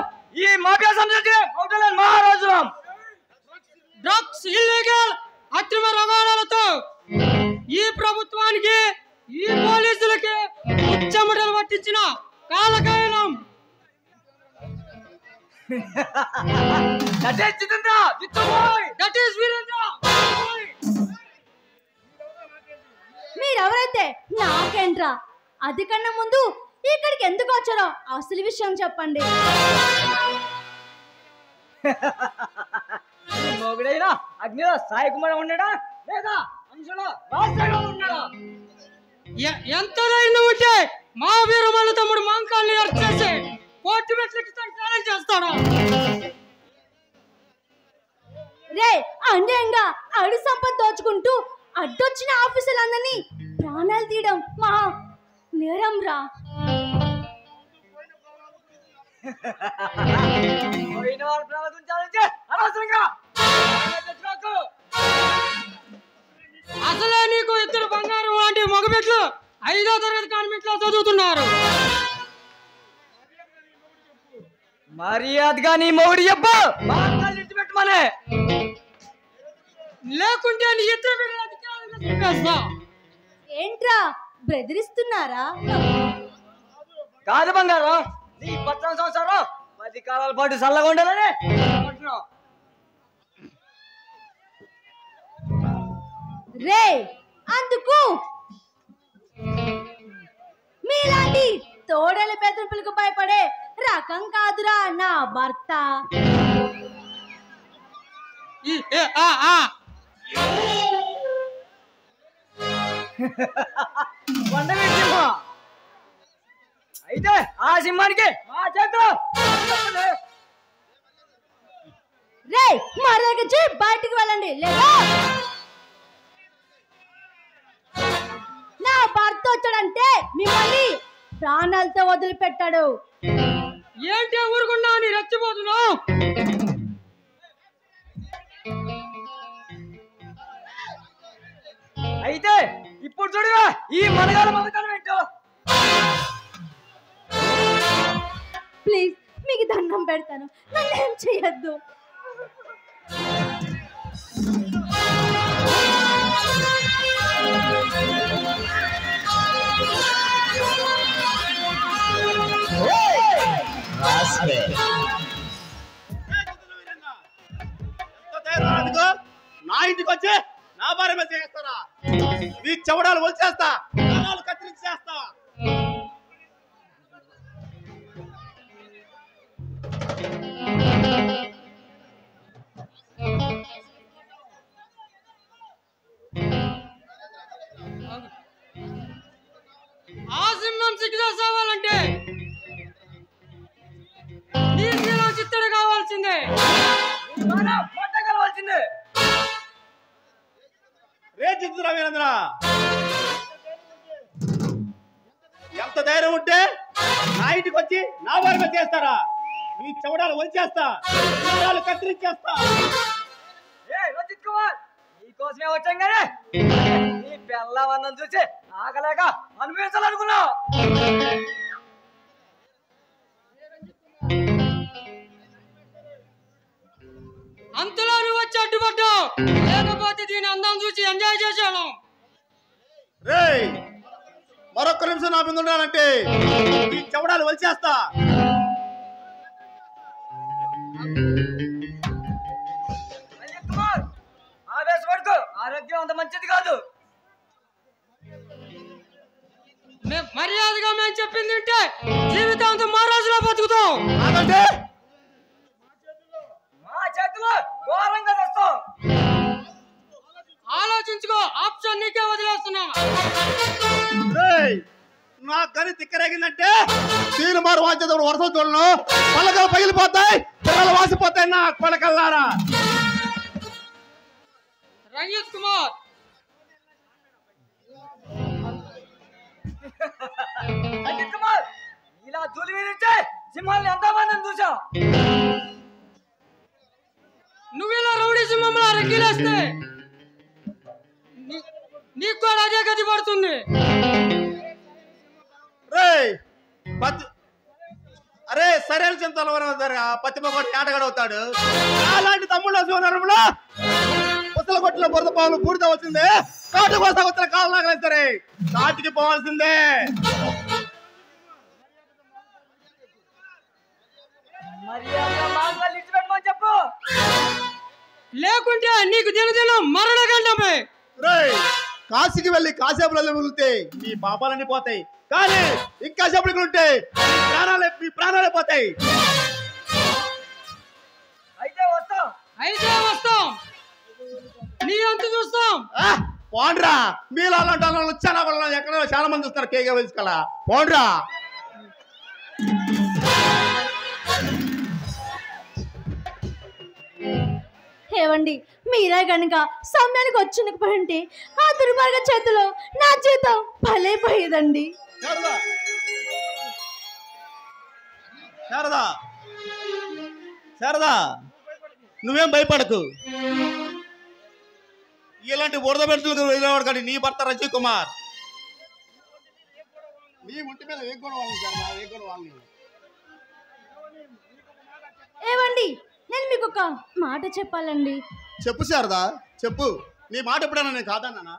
ఈ మాఫియా సంస్కృతికి మౌటలన్ మహారాజులం. డ్రగ్స్ ఇల్లీగల్ అక్రమ రవాణాలతో ఈ ప్రభుత్వానికి ఈ పోలీసులకి ఉచ్చమటలు పట్టించిన కాలకాయలం. That is Jitendra, Jitendra, that is Virendra. మీరెవరైతే నాకేంట్రా? అది కన్నా ముందు ఇక్కడికి ఎందుకు వచ్చారో అసలు విషయం చెప్పండి. మొగుడైనా అగ్నిలో సాయి కుమార్ ఉన్నాడా లేదా అంశలో రాజశేఖర ఉన్నాడా? ఎంత ధైర్యం ఉంటే మా వీరమల్ల తమ్ముడు మాంకాల్ని అరెస్ట్ చేసి కోర్టు మెట్లకి ఛాలెంజ్ చేస్తాడా? రే, అన్యాయంగా అడి సంపద దోచుకుంటూ అడ్డొచ్చిన ఆఫీసులందరినీ ప్రాణాలు తీయడం మా నేరం రా. అసలే నీకు ఇద్దరు బంగారం లాంటి మగబిడ్డలు 5వ తరగతి కాన్వెంట్ లో చదువుతున్నారు. మర్యాదగా నీ మౌడి చెప్పు, పెట్టమనే, లేకుంటే నీ ఇద్దరు బిడ్డలు. ఏంట్రా బెదిరిస్తున్నారా? కాదు బంగారం, నీ 10 సంవత్సరాలు 10 కాలాల పాటు చల్లగా ఉండాలని. రే, అందుకు మీలాంటి తోడల బెదిరింపులకు భయపడే రకం కాదురా నా భర్త. అయితే ఆ సింహానికి మా చేతులు. రే, మరొకచి బయటికి వెళ్ళండి, లేదా నా భర్త వచ్చాడంటే మిమ్మల్ని ప్రాణాలతో వదిలిపెట్టాడు. ఏంటి ఊరుకున్నావు, నీ రెచ్చిపోతున్నావు? అయితే ఇప్పుడు చూడగా ఈ మనగాల మమతనం ఏంటో. ప్లీజ్, మీకు దండం పెడతాను, నన్ను ఏం చేయొద్దు. నా ఇంటికి వచ్చి నా భార్య మీద చేస్తారా? మీ చెవడాలు వచ్చేస్తా, కత్తిరించేస్తా. ఆ సింహం సిగ్గుతో సావాలంటే నీ శీలం చిత్తడు కావాల్సిందే, కావాల్సిందే. రే చిత్తురా వీరేంద్ర, ఎంత ధైర్యం ఉంటే నా ఇంటికి వచ్చి నా భార్య మీద చేస్తారా? మీ చెవడాలు వచ్చేస్తా, కత్తిరించేస్తా. రంజిత్ కుమార్, నీకోసమే వచ్చాం కానీ నీ పిల్లవన్నం చూసి ఆగలేక అనుభవించాలనుకున్నావు. అంతలో నువ్వు వచ్చి అడ్డుపడ్డావు, లేకపోతే దీని అందం చూసి ఎంజాయ్ చేశాను. రే, మరొక్క నిమిషం నా మీద ఉండాలంటే ఈ చెవడాలు వచ్చేస్తా. రంజిత్ కుమార్, ఆవేశపడుకో, ఆరోగ్యం అంత మంచిది కాదు. మర్యాదగా మేము చెప్పింది ఉంటే జీవితాంతం మహారాజులో బతుకుతాం. మా చేతిలో ఘోరంగా తెస్తాం. ఆలోచించుకో, ఆప్షన్ నీకే వదిలేస్తున్నా. నా గని తిక్కరేగిందంటే తీరు మారు వాంచేటప్పుడు వరుస చూడను, పలకలు పగిలిపోతాయి, పిల్లలు వాసిపోతాయి నా పలకల్లారా. రంజిత్ కుమార్, అజిత్ కుమార్ ఇలా జూలి వీరిచ్చే సింహాన్ని ఎంతమందిని చూసావు? నువ్వు ఇలా రౌడీ సింహంలో అరకిలేస్తే నీకు కూడా అదే గది పడుతుంది. అరే సరైన చింతలు పత్తిమగోడు ఆటగాడవుతాడు. అలాంటి తమ్ముళ్ళ శివనరంలో పుస్తల కొట్టిన బురద పావులు బూడిద వచ్చింది. కాటు కోసం వచ్చిన కాలు నాగలేస్తారే, కాటికి పోవాల్సిందే. చెప్పు, లేకుంటే నీకు దినదినం మరణగండమే. కాశీకి వెళ్ళి కాసేపులలో మిగిలితే నీ పాపాలన్నీ పోతాయి, కానీ ఇంకా సేపటికి ఉంటే మీ ప్రాణాలే పోతాయి. అయితే వస్తాం, నీ అంత చూస్తాం. పోండ్రా, మీలో ఎక్కడ చాలా మంది చూస్తారు. కేకే వయసుకలా పోండ్రా. ఏవండి, మీరే గనుక సమయానికి వచ్చినకపోయింటే ఆ దుర్మార్గ చేతిలో నా జీతం భలైపోయేదండి. శారదా, శారదా, నువ్వేం భయపడకు. ఇలాంటి బురద పెడుతులకు వెళ్ళేవాడు కానీ నీ భర్త రజయ్ కుమార్ నీ ఒంటి మీద ఏవండి, నేను మీకు ఒక మాట చెప్పాలండి. చెప్పు శారదా, చెప్పు. నీ మాట ఎప్పుడైనా నేను కాదన్నానా?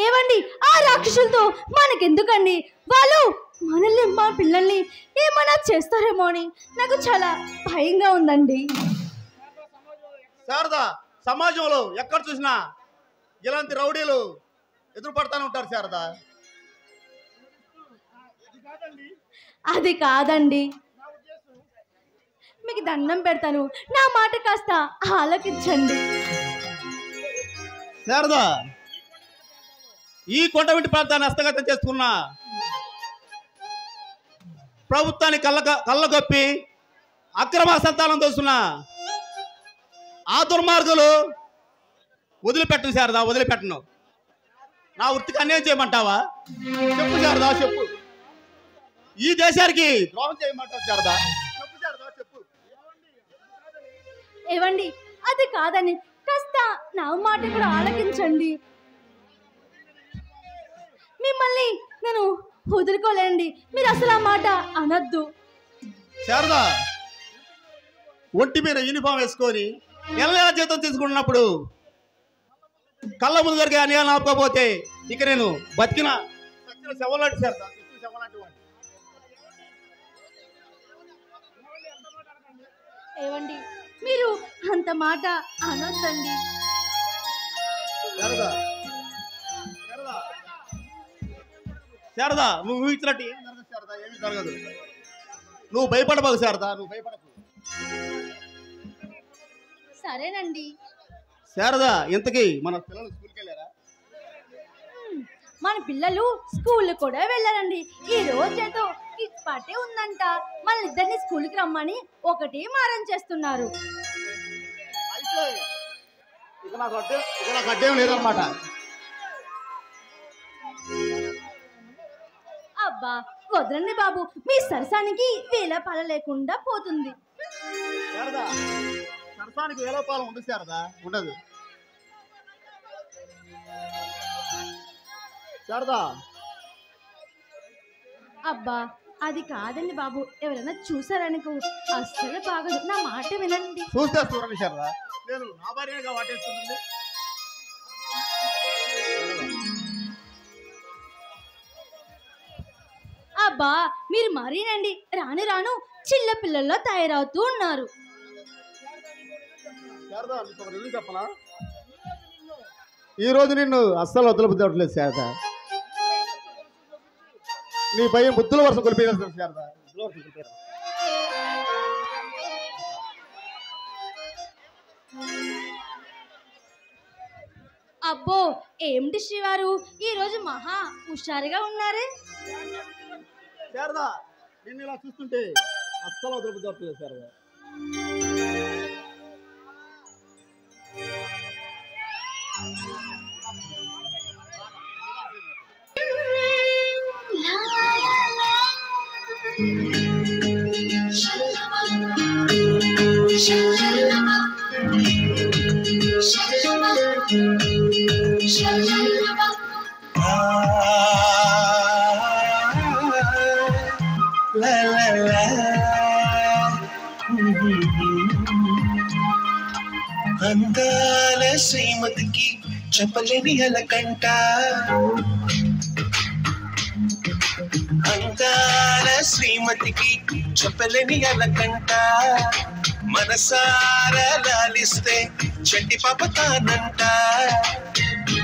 ఏవండి, ఆ రాక్షసులతో మనకెందుకండి? వాళ్ళు మనల్ని, మా పిల్లల్ని ఏమైనా చేస్తారేమో అని నాకు చాలా భయంగా ఉందండి. శారదా, సమాజంలో ఎక్కడ చూసినా ఇలాంటి రౌడీలు ఎదురుపడతానే ఉంటారు శారదా. అది కాదండి, మీకు దండం పెడతాను, నా మాట కాస్త ఆలకించండి. శారదా, ఈ కొండవింటి ప్రాంతాన్ని హస్తగతం చేసుకున్న ప్రభుత్వాన్ని కళ్ళగొప్పి అక్రమ సంతానం దోస్తున్న ఆ దుర్మార్గులు వదిలిపెట్టను శారదా, వదిలిపెట్టను. నా వృత్తికి అన్యాయం చేయమంటావా? చెప్పు శారదా, చెప్పు. ఈ దేశానికి ద్రోహం చేయమంటావు శారదా? చెప్పు శారదా, చెప్పు. ఏవండి, అది కాదని కాస్త నా మాట కూడా ఆలకించండి. మిమ్మల్ని నేను వదులుకోలేండి, మీరు అసలు ఆ మాట అనొద్దు. శారదా, ఒంటి మీద యూనిఫామ్ వేసుకొని నెల జీతం తీసుకున్నప్పుడు కళ్ళ ముందు జరిగే అన్యాయాలు ఆపుకోపోతే ఇక నేను బతికిన శవలాంటి శారదా, శవలాంటి వాడిని. ఏవండి, మీరు అంత మాట అనొద్దండి. శారదా, శారదా, శారదా, నువ్వు ఊహించినట్టు ఏమి జరగదు శారదా, ఏమి జరగదు. నువ్వు భయపడబాకు శారదా, నువ్వు భయపడకు. సరేనండి. శారదా, ఇంతకీ మన పిల్లలు స్కూల్కి వెళ్ళారా? మన పిల్లలు స్కూల్ కూడా వెళ్ళారండి. ఈ రోజేదో కిడ్స్ పార్టీ ఉందంట, మన ఇద్దరిని స్కూల్కి రమ్మని ఒకటి మారం చేస్తున్నారు. అయితే ఇక నాకు అడ్డేం లేదన్నమాట. అబ్బా వదలండి బాబు, మీ సరసానికి వేల పాల లేకుండా పోతుంది. శారదా, సరసానికి వేలపాలం ఉండదు శారదా, ఉండదు. శారదా, అబ్బా అది కాదండి బాబు, ఎవరైనా చూసారనుకో అస్సలు బాగదు. నా మాట వినండి. చూస్తే చూడండి శారదా, నేను నా భార్యగా వాటేస్తుంది. అబ్బా మీరు మరీనండి, రాను రాను చిల్ల పిల్లల్లో తయారవుతూ ఉన్నారు. శారదా, నీకు ఒక నిజం చెప్పనా? ఈ రోజు నిన్ను అస్సలు వదలబుద్దవట్లేదు శారదా. నీ భయం బుద్ధుల వర్షం కొలిపేయాల్సి శారదా, బుద్ధుల వర్షం కొలిపేయాలి. అబ్బో ఏమిటి శ్రీవారు, ఈ రోజు మహా హుషారుగా ఉన్నారే. శారదా, నిన్ను ఇలా చూస్తుంటే అస్సలు వదలబుద్దవట్లేదు శారదా. La la la. అందాల శ్రీమతికి చెప్పలేని అలకంట అందాల శ్రీమతికి చెప్పలేని అలకంట మనసారా లాలిస్తే చెట్టి పాప తానంట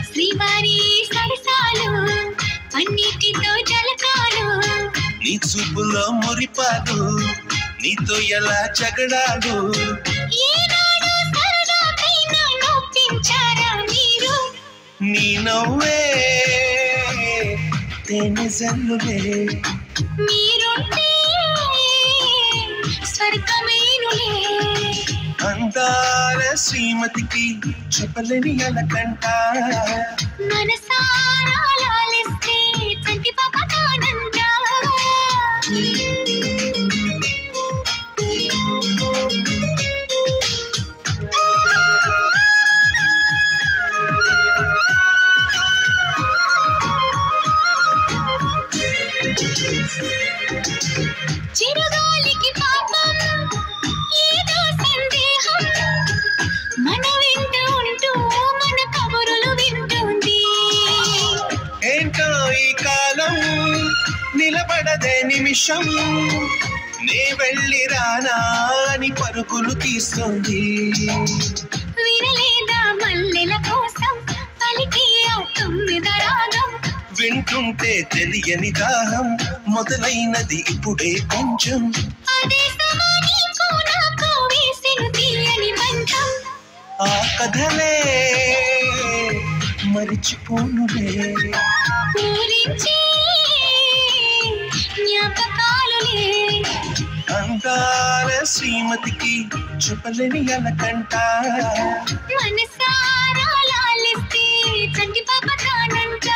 శ్రీవారి సరసాలు అన్నిటితో జలకాలు నీ చూపులో మురిపాలు నీతో ఎలా జగడాలు నీ నవ్వే తేనె జల్లులే మీరుంటే స్వర్గమేనులే అందాల శ్రీమతికి చెప్పలేని అలకంట మనసారా లాలిస్తే చంటి పాప తానంట చిరుగాలికి పాపం ఏదో సందేహం మన వెంట ఉంటూ మన కబురులు వింటుంది ఏంటో ఈ కాలం నిలబడదే నిమిషం నే వెళ్ళి రానా అని పరుగులు తీస్తుంది వినలేదా మల్లెల కోసం పలికి అవుతున్నద రాగం వింటుంటే తెలియని దాహం మొదలైనది ఇప్పుడే కొంచెం అదే సమాని నాకు వేసిన తీయని బంధం ఆ కథలే మరిచిపోనులే పూరించి జ్ఞాపకాలులే అందాల శ్రీమతికి చెప్పలేని అలకంట మనసారా లాలిస్తే చంటి పాప తానంట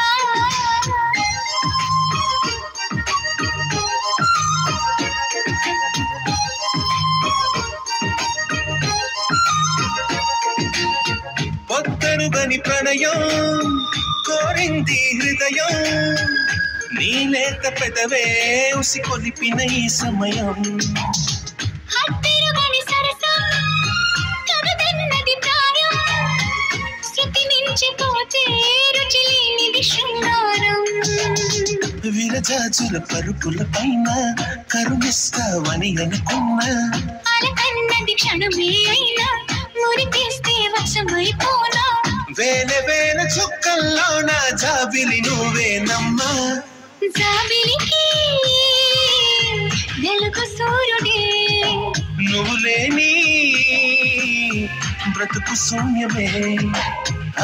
పొత్తరుగని ప్రణయం కోరింది హృదయం నీ లేత పెదవే ఉసి కొలిపిన ఈ సమయం హత్తిరుగని సరసం కదదన్నది ప్రాయం శృతి మించిపోతే రుచి లేనిది శృంగారం విరజాజుల పరుపుల పైన కరుణిస్తావని అనుకున్నా అలకన్నది క్షణమే అయినా మురిపిస్తే వశమైపోనా వేల వేల చుక్కల్లో నా జాబిలి నువ్వేనమ్మా జాబిలికి వెలుగు సూర్యుడే నువ్వు లేని బ్రతుకు శూన్యమే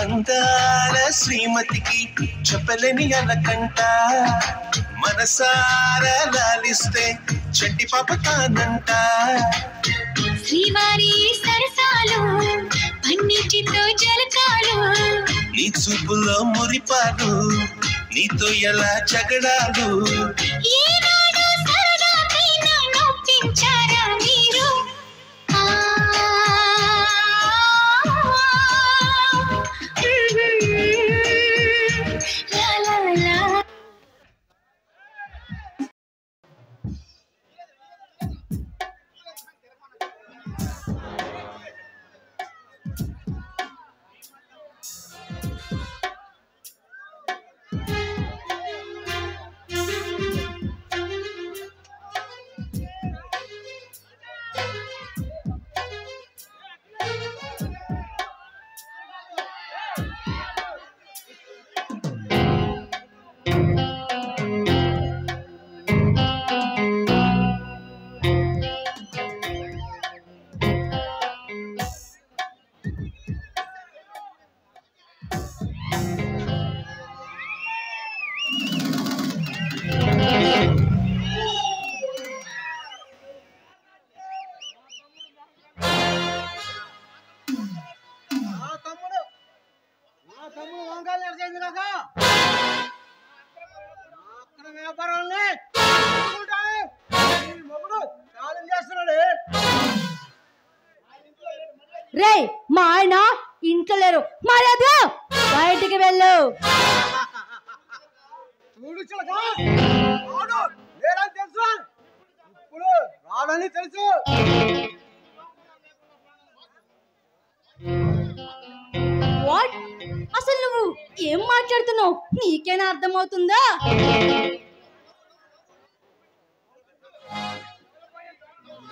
అందాల శ్రీమతికి చెప్పలేని అలకంట మనసారా లాలిస్తే చెట్టి పాప తానంట శ్రీవారి సరసాలు అన్నిటితో జలకాలు నీ చూపులో మురిపాలు నీతో ఎలా జగడాలు ఏనాడు సరదాకైనా నొప్పించారా మీరు లా లా లా మా ఆయన ఇంట్లో లేరు, మర్యాద బయటికి వెళ్ళు. చూడు చిలక, రాడు లేడని తెలుసు, ఇప్పుడు రాడని తెలుసు. వాట్? అసలు నువ్వు ఏం మాట్లాడుతున్నావు? నీకేనా అర్థమవుతుందా?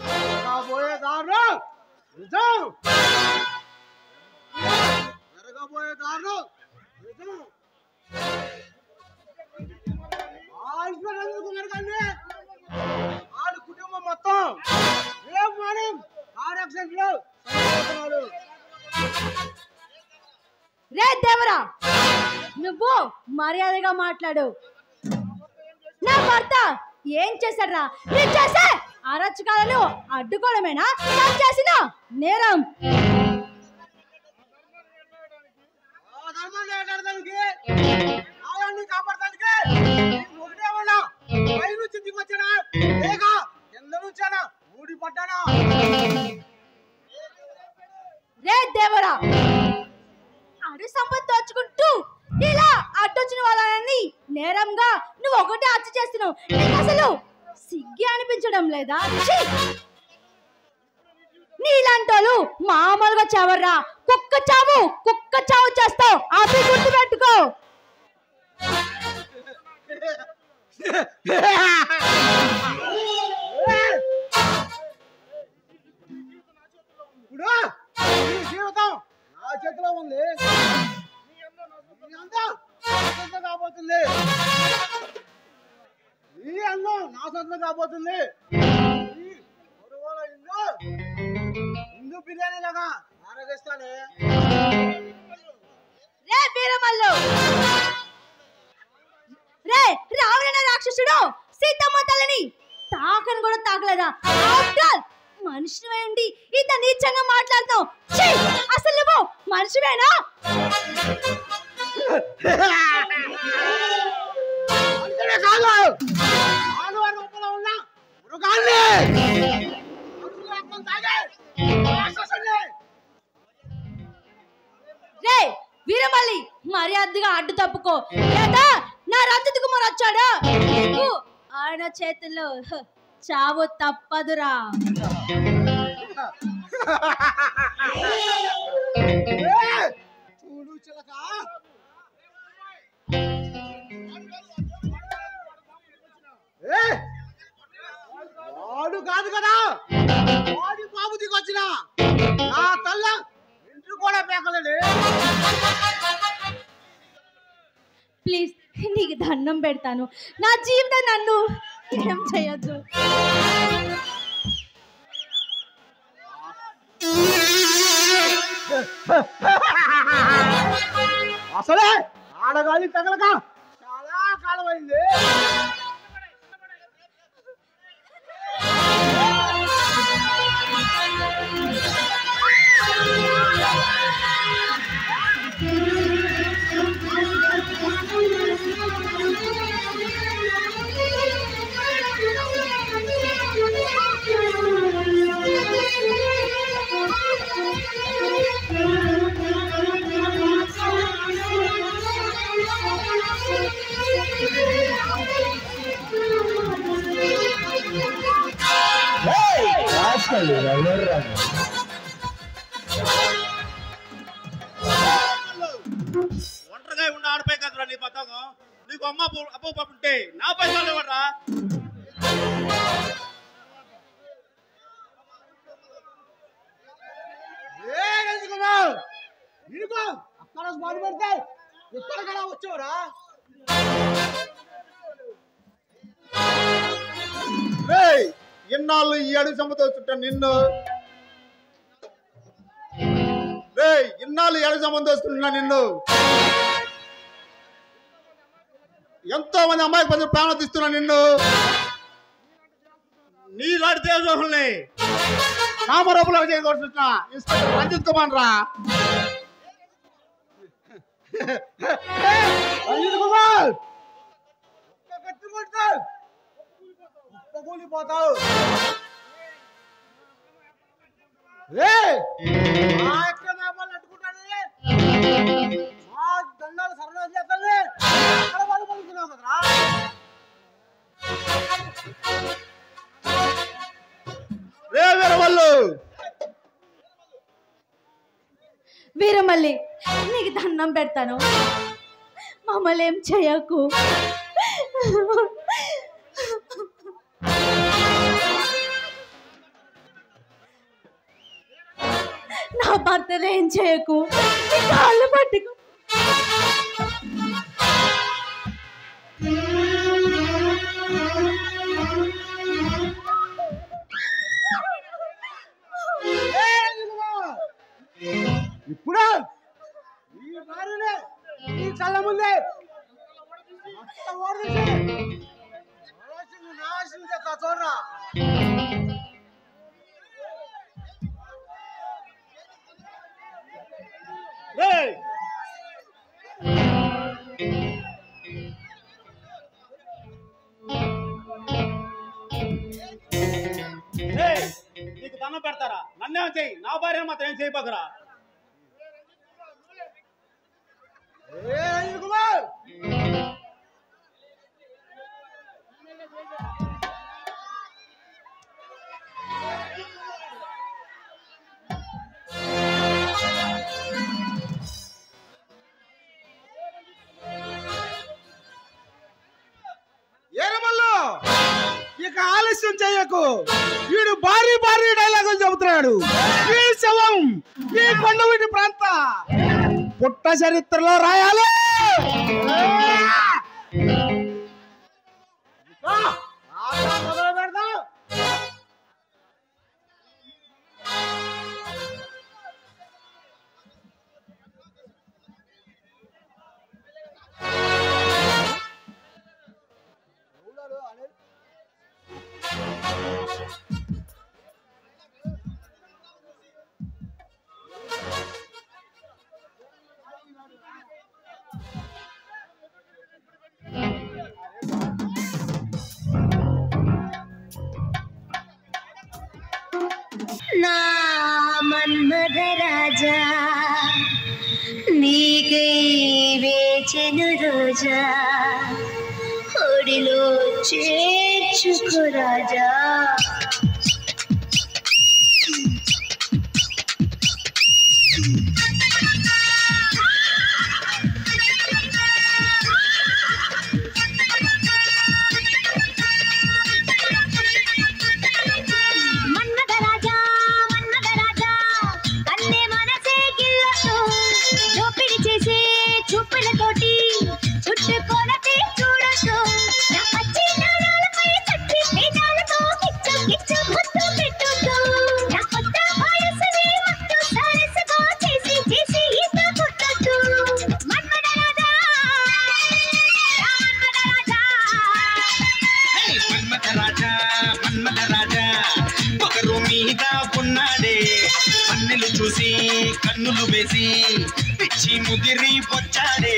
జరగబోయే దారులు నిజం, జరగబోయే దారులు నిజం. వాళ్ళ కుటుంబం మొత్తం రేపు మార్నింగ్ కార్ యాక్సిడెంట్ లో చనిపోతున్నారు. రే దేవరా, నువ్వు మర్యాదగా మాట్లాడు. నా భర్త ఏం చేశాడ్రా? నేను చేసే అరచకాలను అడ్డుకోవడమేనా చేసిన నేరం? కాపాడటానికి ఒకటేమన్నా పై నుంచి దిగొచ్చానా లేక కింద నుంచానా ఊడి పడ్డానా? రే దేవరా, అడు సంపద దోచుకుంటూ ఇలా అడ్డొచ్చిన వాళ్ళని నేరంగా నువ్వు ఒకటే హత్య చేస్తున్నావు. నీకు అసలు సిగ్గి అనిపించడం లేదా? నీలాంటోళ్ళు మామూలుగా చావర్రా. కుక్క చావు చేస్తావు. అది గుర్తు పెట్టుకో. ఇప్పుడు నీ జీవితం నా చేతిలో ఉంది, నీ అందం నా సొంతం కాబోతుంది, నీ అందం నా సొంతం కాబోతుంది. హిందూ బిర్యానీ లాగా ఆరాధిస్తానే. రే వీరమల్లు, రే రావణ రాక్షసుడు సీతమ్మ తల్లిని తాకని కూడా తాకలేదా? ఆఫ్టర్ మనిషివై ఉండి ఇంత నీచంగా మాట్లాడతావు. అసలు నువ్వు మనిషివేనా? రే వీరమల్లి, మర్యాదగా అడ్డు తప్పుకో, లేదా నా రజత్ కుమార్ వచ్చాడా నీకు ఆయన చేతుల్లో చావు తప్పదురా. చూడు చిలక, వాడు కాదు కదా, వాడి బాబు దిగొచ్చిన నా తల్ల ఇంటి కూడా పేకలేడు. ప్లీజ్ నీకు దండం పెడతాను, నా జీవితం నన్ను ఏం చేయొద్దు. అసలే ఆడగాలి తగలక చాలా కాలం అయింది. ఒంటరిగా ఉండి ఆడిపోయి కదరా నీ పతకం. నీకు అమ్మ అప్పు పప్పుంటే నా పైసలు ఇవ్వరా? అక్కడ బాధపడితే ఇక్కడ కదా వచ్చావురా? ఇన్నాళ్ళు ఈ అడుగు సంపతో చుట్టా నిన్ను, ఇన్నాళ్ళు ఈ అడుగు సంబంధం వస్తున్నా నిన్ను. ఎంతో మంది అమ్మాయికి కొంచెం ప్రాణం తీస్తున్నా నిన్ను. నీ లాంటి దేవదోహుల్ని నామరూపులో చేయకూడుతున్నా ఇన్స్పెక్టర్ రంజిత్ కుమార్ రా. రంజిత్ కుమార్, కూలిపోతావు. మా దండాలు సరళ చేతలే అక్కడ వాళ్ళు పలుకున్నావు కదరా. రే వీరమల్లు, వీరమల్లి నీకు దండం పెడతాను, మమ్మల్ని ఏం చేయకు. నా భర్తను ఏం చేయకు, నీ కాళ్ళు పట్టుకు. ఇప్పుడు ఈ భార్యనే ఈ కళ్ళ ముందే నాశనం చేస్తా చూడరా. నీకు దండం పెడతారా? నన్నేం చెయ్యి, నా భార్య మాత్రం ఏం చేయబోకరా. ఇక ఆలస్యం చేయకు. వీడు భారీ భారీ డైలాగులు చెబుతున్నాడు. ఈ శవం ఈ కొండవీటి ప్రాంత పుట్ట చరిత్రలో రాయాలి. మొదలు పెడదాం. నా మన్మథ రాజా నీకై వేచెను రోజా ఒడిలో చేర్చుకో రాజా. చూసి కన్నులు వేసి పిచ్చి ముదిరి వచ్చాడే.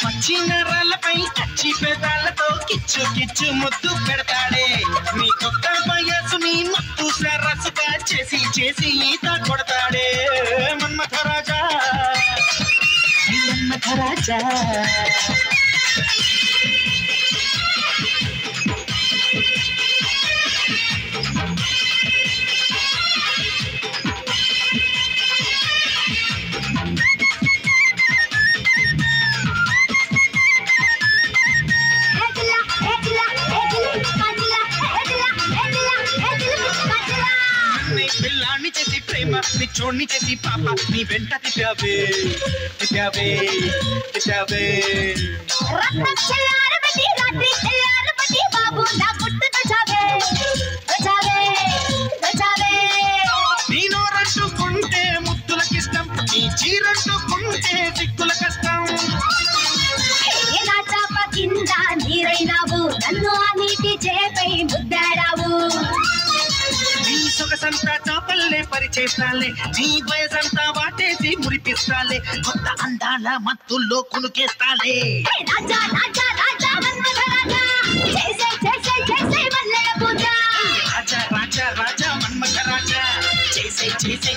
పచ్చి నరాలపై కచ్చి పెదాలతో కిచ్చు కిచ్చు ముద్దు పెడతాడే. నీ కొత్త వయసుని మత్తు సరస్సుగా చేసి చేసి ఈత కొడతాడే. మన్మథ రాజా మన్మథ రాజా. పిల్లాన్ని చేసి ప్రేమ పిచ్చోడిని చేసి పాప నీ వెంట తిప్పావే తిప్పావే తిప్పావే. నీ నోరంటుకుంటే ముద్దులకిష్టం, నీ చీరంటుకుంటే దిక్కుల కష్టం. కింద నీరైనావు నన్ను ఆ నీటి చేపై ముద్దాడావు. నీ సొగసంతా చాపల్లే పరిచేస్తాలే, నీ వయసంతా వాటేసి మురిపిస్తాలే. కొత్త అందాల మత్తుల్లో కునుకేస్తాలే. రాజా రాజా రాజా మన్మథ రాజా చేసే చేసే చేసే మల్లెల పూజ. రాజా రాజా రాజా మన్మథ రాజా చేసే చేసే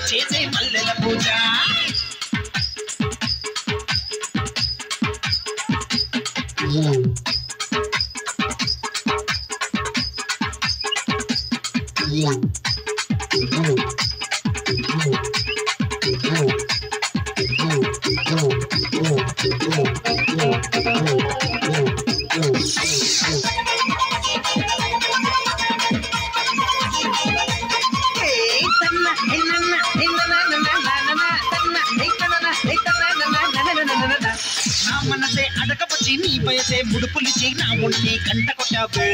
మనసే అడగవచ్చి నీ వయసే ముడుపులిచి నా ఒంటి కంట కొట్టావే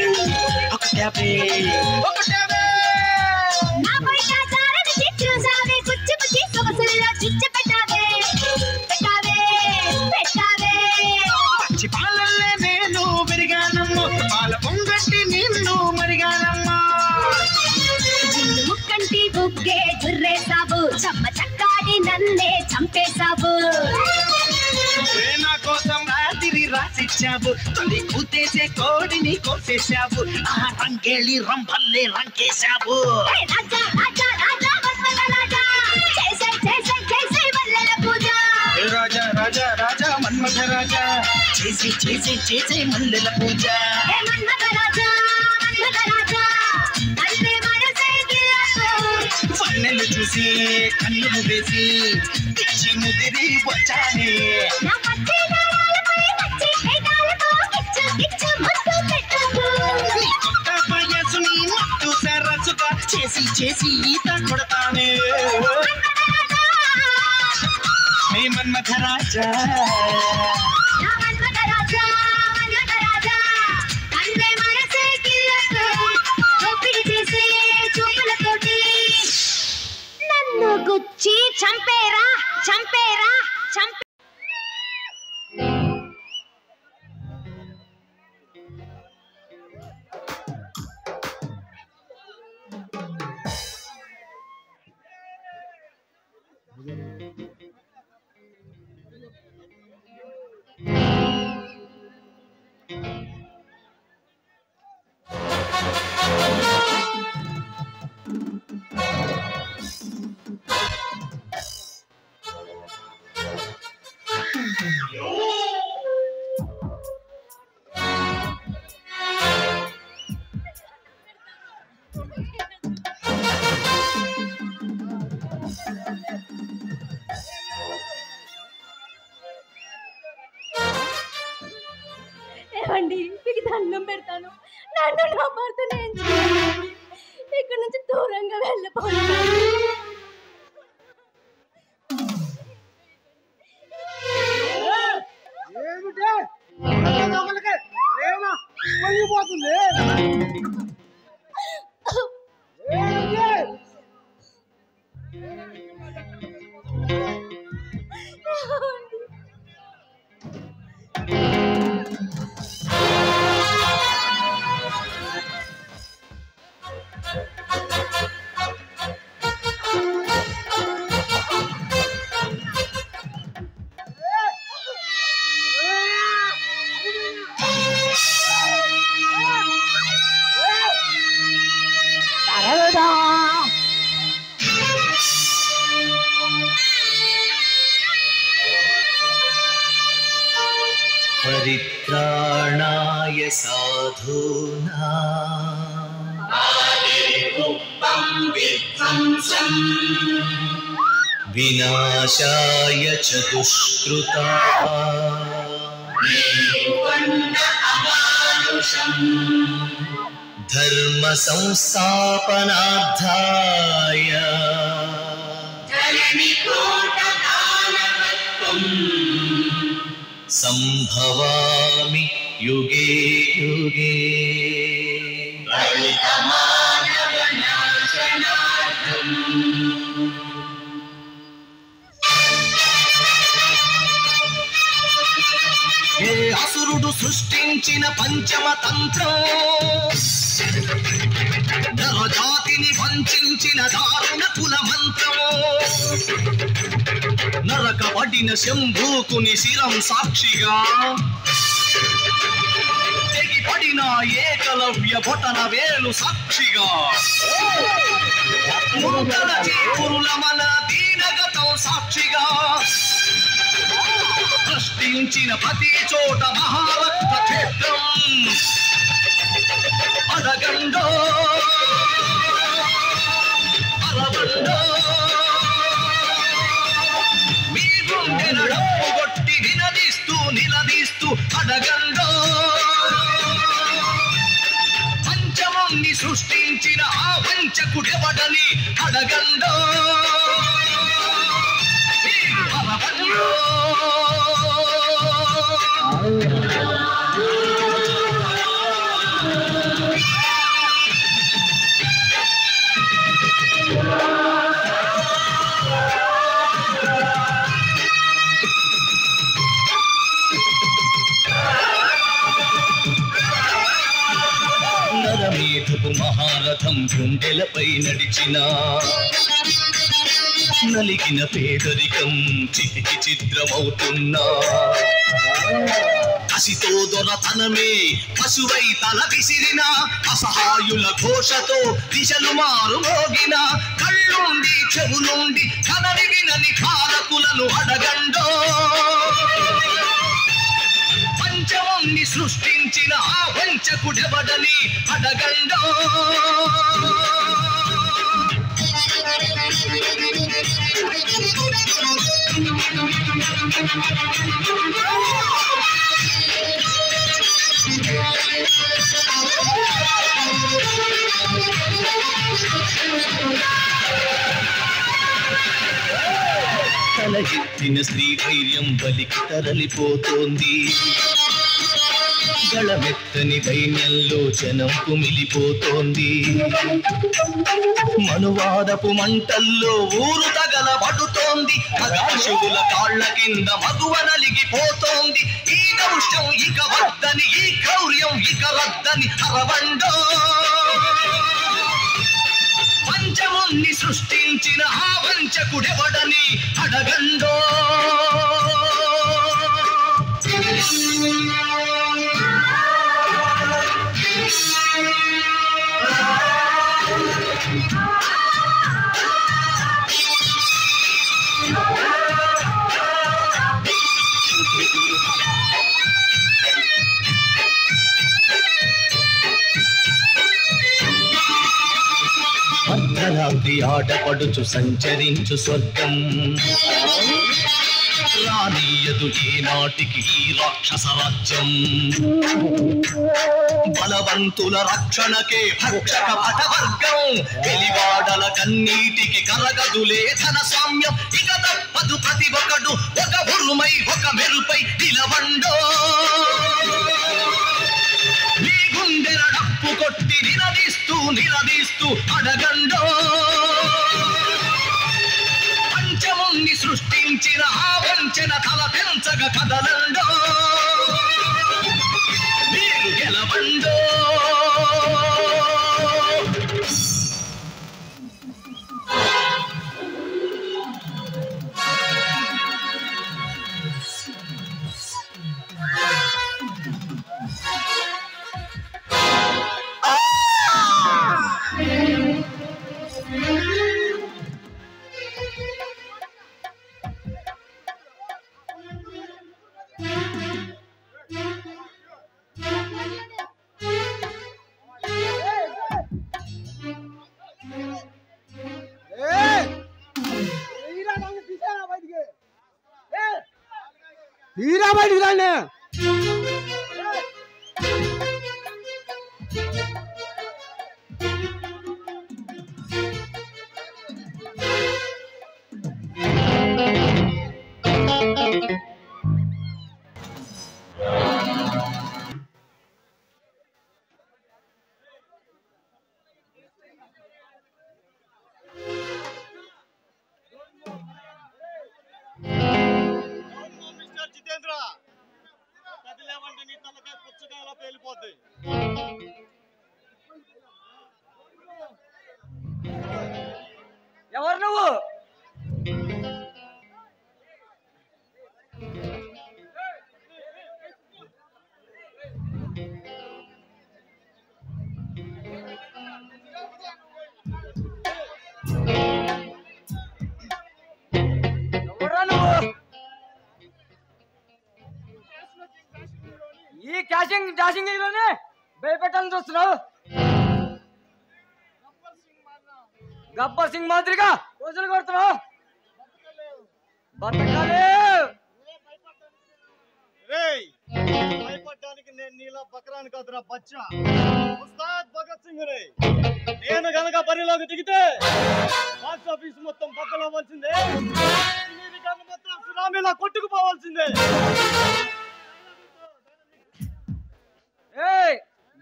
ఒకటావే ఒకటావే నా బయట జారని చిచ్చుసావే కుచ్చి కుచ్చి సొగసుల్లో చిచ్చు పెట్టావే పెట్టావే పెట్టావే పచ్చి పాలల్లే నేను పెరిగానమ్మో పాల పొంగట్టి నిన్ను మరిగానమ్మా జిల్లు ముక్కంటి బుగ్గే జుర్రేసావు చమ్మ చక్కాడి నన్నే చంపేశావు నా కోసం రాత్రి రాసిచ్చావు తొలి కూతేసే కోడిని కోసేశావు ఆ రంగేళి రంభల్లే రంకేశావు రాజా రాజా రాజా మన్మథ రాజా చేసే చేసే చేసే వల్లెల పూజ రాజా రాజా రాజా మన్మథ రాజా చేసి చేసి చేసే మల్లెల పూజ మన్మథ రాజా అల్లే మనసే గిల్లాతో వన్నెలు చూసి కన్నులు వేసి పిచ్చి ముదిరి వచ్చానే నా పచ్చి గాయాలపై పచ్చి పేదాలతో కిచ్చు కిచ్చు ముద్దు పెట్టకు నీ కొత్త వయసుని మత్తు సరసుగా చేసి చేసి ఈత కొడతానే హే మన్మథ రాజా నా మన్మథ రాజా అల్లే మనసే గిల్లాతో ఒప్పిడి చేసే చూపులతోటి నన్ను గుచ్చి చంపేరా చంపేరా చంపే ఏమండి మీకు దండం పెడతాను నన్ను నా భర్త నేను చూడండి ఇక్కడ నుంచి దూరంగా వెళ్ళిపోతాను ఏమిటే ఒకరికి ప్రేమ పొంగిపోతుంది परित्राणाय साधूना विनाशाय च दुष्कृता धर्म संस्थापनार्थाय संभवामि युगे युगे ఏ అసురుడు సృష్టించిన పంచమ తంత్రం నరజాతిని వంచిన దారుణ కుల మంత్రము నరకబడిన శంభూకుని శిరం సాక్షిగా తెగిపడిన ఏకలవ్య బొటన వేలు సాక్షిగా మూగల చీపురుల మన దీనగతం సాక్షిగా సృష్టించిన ప్రతి చోట మహారక్త క్షేత్రం అడగండో ఆ వంచకుడెవడని అడగండో నరమేధపు మహారథం గుండెలపై నడిచిన నలిగిన పేదరికం చితికి చిత్రమవుతున్నా కసితో దొరతనమే పశువై తల విసిరిన అసహాయుల ఘోషతో దిశలు మారుమోగిన కళ్ళుండి చెవులుండి కనని వినని కాలకులను అడగండో పంచముని సృష్టించిన ఆ వంచకుడెవడని అడగండో తల ఎత్తిన స్త్రీ ధైర్యం బలికి తరలిపోతోంది గళమెత్తని దైన్యంలో జనం కుమిలిపోతోంది మనువాదపు మంటల్లో ఊరు తగలబడుతోంది ఆకాశుల కాళ్ల కింద మగువ నలిగిపోతోంది ఈ దౌష్ట్యం ఇక వద్దని ఈ క్రౌర్యం ఇక రద్దని అరవండో పంచముని సృష్టించిన ఆ వంచకుడెవడని అడగండో అర్ధరాత్రి ఆటపడుచు సంచరించు స్వర్గం రానీయదు ఏనాటికి ఈ రాక్షస రాజ్యం బలవంతుల రక్షణకే భక్షక భటవర్గం వెలివాడల కన్నీటికి కరగదులే ధన సామ్యం ఇక తప్పదు ప్రతి ఒక్కడు ఒక ఉరుమై ఒక మెరుపై నిలవండో మీ గుండెల డప్పు కొట్టి నిలదీస్తూ అడగండో పంచముని సృష్టించిన ఆ వంచన తల పెంచగ కదలండో మీరు గెలవండో హీరా బయటికి రాండి ఎవరు నువ్వు? ఈ క్యాషింగ్ డాషింగ్ లోనే భయపెట్టాలని చూస్తున్నావు. గబ్బర్ సింగ్ మాదిరిగా రోజులు కొడుతున్నావు. బతకాలే భయపడ్డానికి నేను నీలా బకరాని కాదురా బచ్చా. ఉస్తాద్ భగత్ సింగ్ నేను గనక బరిలోకి దిగితే బాక్స్ ఆఫీస్ మొత్తం బద్దలవ్వాల్సిందే, మొత్తం సునామీలా కొట్టుకుపోవాల్సిందే.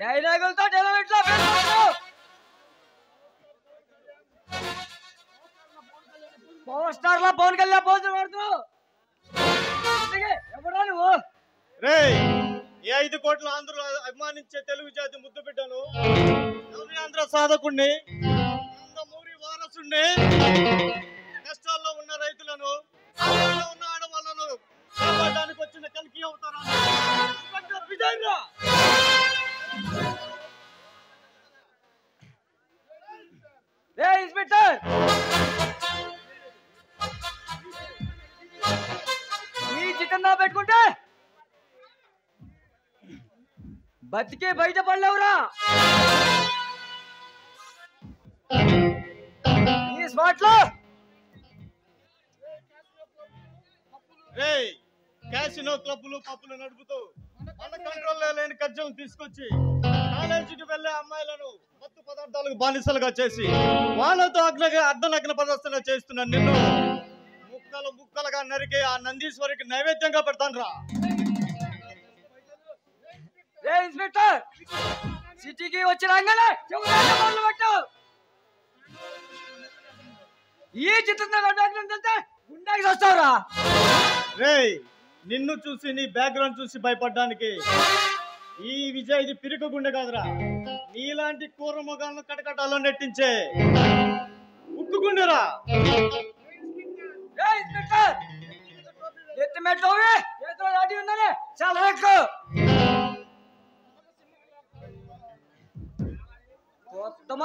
డైలాగులతో పవర్ స్టార్ లా పవన్ కళ్యాణ్ పోజులు పడుతున్నావు. ఎవడా నువ్వు? రే ఈ 5 కోట్ల ఆంధ్రులు అభిమానించే తెలుగు జాతి ముద్దు బిడ్డను, ఆంధ్ర సాధకుణ్ణి, నందమూరి వారసుణ్ణి, కష్టాల్లో ఉన్న రైతులను, ఉన్న ఆడవాళ్లను కాపాడడానికి వచ్చిన కల్కి అవతారా విజయరా. ఇన్స్పెక్టర్ ఈ చికెన్ నా పెట్టుకుంటే బతికే బయట పడలేవురా. ఈ స్పాట్ లో క్యాసినో క్లబ్బులు పప్పులు నడుపుతూ మన కంట్రోల్లో లేని కజ్జలు తీసుకొచ్చి కాలేజీకి వెళ్లే అమ్మాయిలను మత్తు పదార్థాలకు బానిసలుగా చేసి వాళ్ళతో అర్ధనగ్న ప్రదర్శన చేస్తున్న నిన్ను ముక్కలు ముక్కలుగా నరికి ఆ నందీశ్వరికి నైవేద్యంగా పెడతాను రా. ఇన్స్పెక్టర్ సిటీకి వచ్చి రాగానే పెట్టు. ఈ చిత్రం గుండాకి వస్తావురా. నిన్ను చూసి నీ బ్యాక్గ్రౌండ్ చూసి భయపడ్డానికి ఈ విజయ్ ఇది పిరికి గుండె కాదురా, నీలాంటి కూర మొగాలను కటకటాల్లో నెట్టించే ఉక్కు గుండెరా.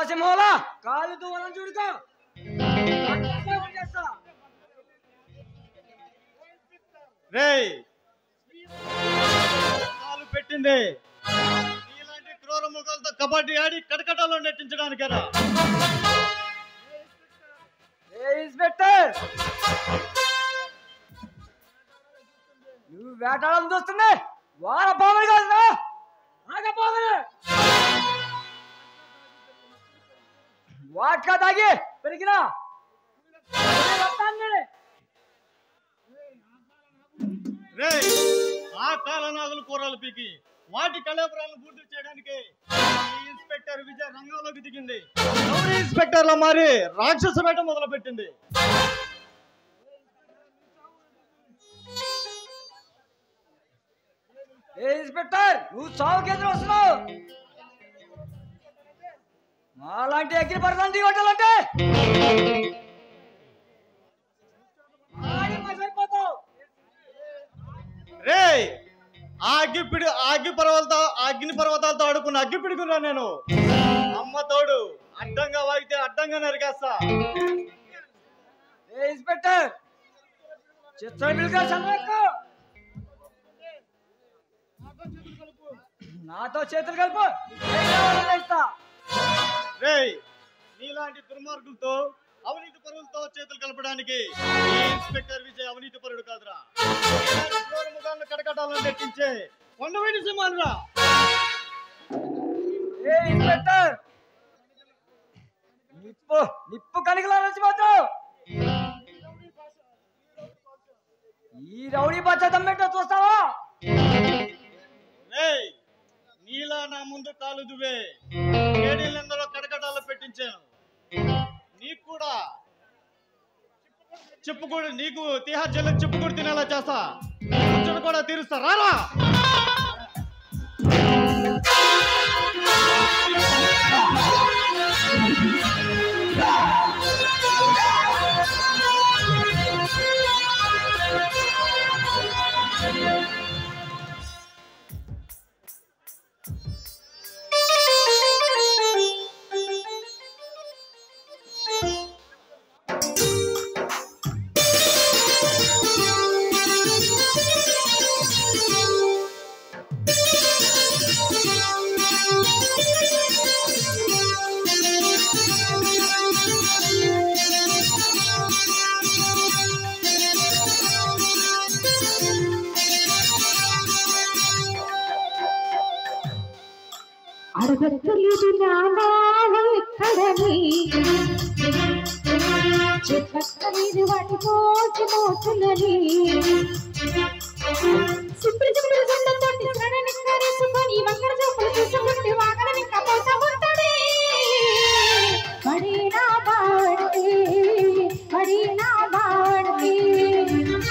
సింహోలా కాలు దూరం చూడుకో. కాలు పెట్టింది నీలాంటి క్రూర ముఖాలతో కబడ్డీ ఆడి కటకటాల్లో నెట్టించడానికి. ఇన్స్పెక్టర్ నువ్వు వేటాడడం చూస్తుంది వాళ్ళ పాములు కాదురా, పాములు వాట్కా తాగి పెరిగినా ఆ కాలనాగులు కూరలు పీకి వాటి కళేపురాలను పూర్తి చేయడానికి ఇన్స్పెక్టర్ విజయ్ రంగంలోకి దిగింది. ఇన్స్పెక్టర్ లో మారి రాక్షస వేట మొదలు పెట్టింది. ఇన్స్పెక్టర్ నువ్వు చావు కేంద్రం వస్తున్నావు. మాలాంటి అగ్ని పర్సన్ దిగొట్టాలంటే అగ్ని పర్వతాలతో ఆడుకున్న అగ్గి పిడుకున్నా నేను. అమ్మ తోడు అడ్డంగా వాగితే అడ్డంగా నరికేస్తా. ఇన్స్పెక్టర్ నాతో చేతులు కలుపు. నీలాంటి దుర్మార్గులతో అవినీతి పరులతో చేతులు కలపడానికి ఇన్స్పెక్టర్ విజయ్ అవినీతి పరుడు కాదురా, ముఖాలను కటకటాలను నెట్టించే కొండవీటి సింహాన్రా. ఇన్స్పెక్టర్ నిప్పు కనికల నుంచి మాత్రం ఈ రౌడీ బచ్చ దమ్మెంటో చూస్తావా? నీలా నా ముందు కాలు దువ్వే ఏడేళ్ళందరూ కటకటాలు పెట్టించాను. నీకు కూడా చెప్పుకోడు, నీకు తిహార్ జైలు చెప్పుకోడు తినేలా చేస్తా, కూడా తీరుస్తా రారా. చెప్పలేదు నా బావ ఎక్కడని చెప్పలేదు వాటి మోచి మోచులని సుప్రి సుప్రి సుందరతోటి సడని కరేసుకొని వంకర చూపులు చూసుకుంటే వాకడ ఇంకా పోతా ఉంటాడే పడినా బాడితే పడినా బాడితే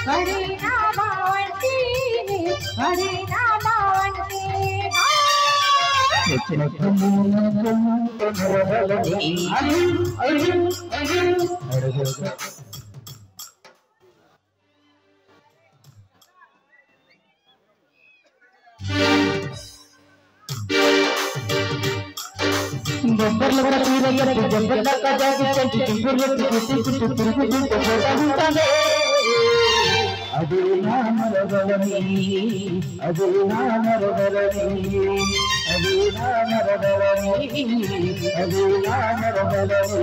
పడినా బాడితే పడినా బాడితే బొబ్బర్ల తీరయ్యకు జంబర్ల కజాకి చెంచి చింపుర్లకి చుట్టూ తిరుగుతుంటే పోతానే అది నా మరగలని అది నా మరగలని అది నా మరగలని అది నా మరగలని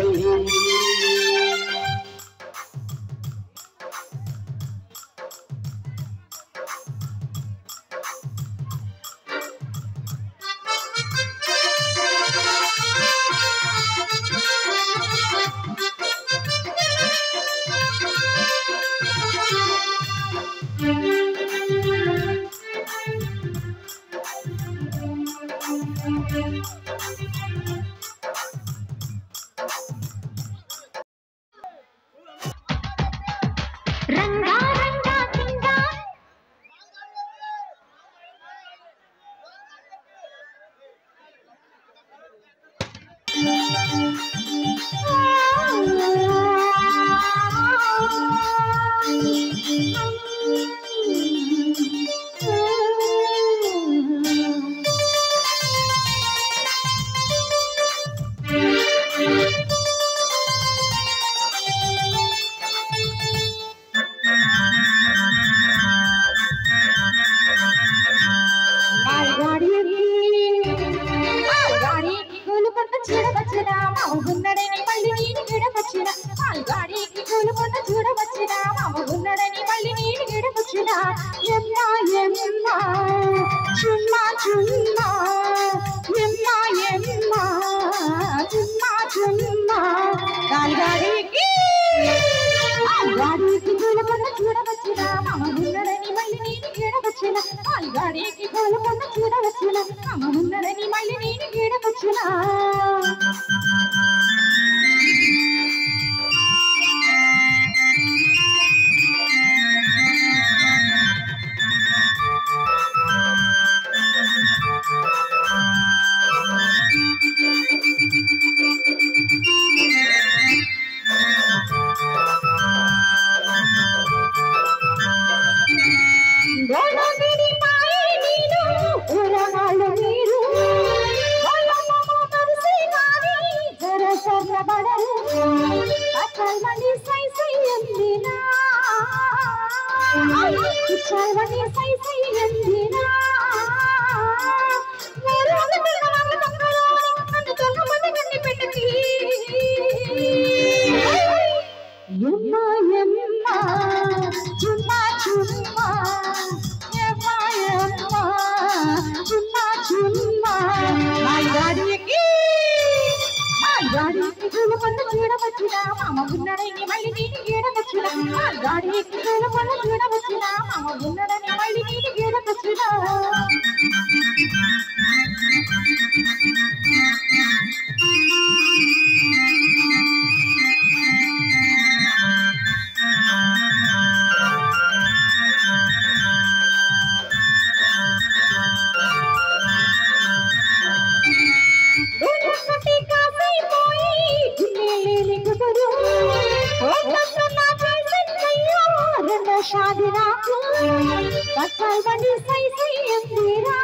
రంగా రంగా కిందా మామగున్నడని మళ్ళీ నేను గిడకొచ్చిన పాల్గాడికి కూలుకొన్న చూడవచ్చిన మామగున్నడని మళ్ళీ నేను గిడకొచ్చిన ఎమ్మా ఎమ్మా చుమ్మా చుమ్మా ఎమ్మా ఎమ్మా చుమ్మా చుమ్మా పాల్గాడికి కూలుకొన్న చూడవచ్చిన మామగున్నడని మళ్ళీ నేను గిడకొచ్చిన పాల్గాడికి కూలుకొన్న చూడవచ్చిన మామగున్నడని మళ్ళీ నేను గిడకొచ్చిన మామగున్నడని మళ్ళీ నేను గీడకొచ్చిన గాడికి కూలుకొన్న చూడవచ్చిన మామగున్నడని మళ్ళీ నేను గీడకొచ్చిన शादी राखू चल बड़ी सही सही अंधेरा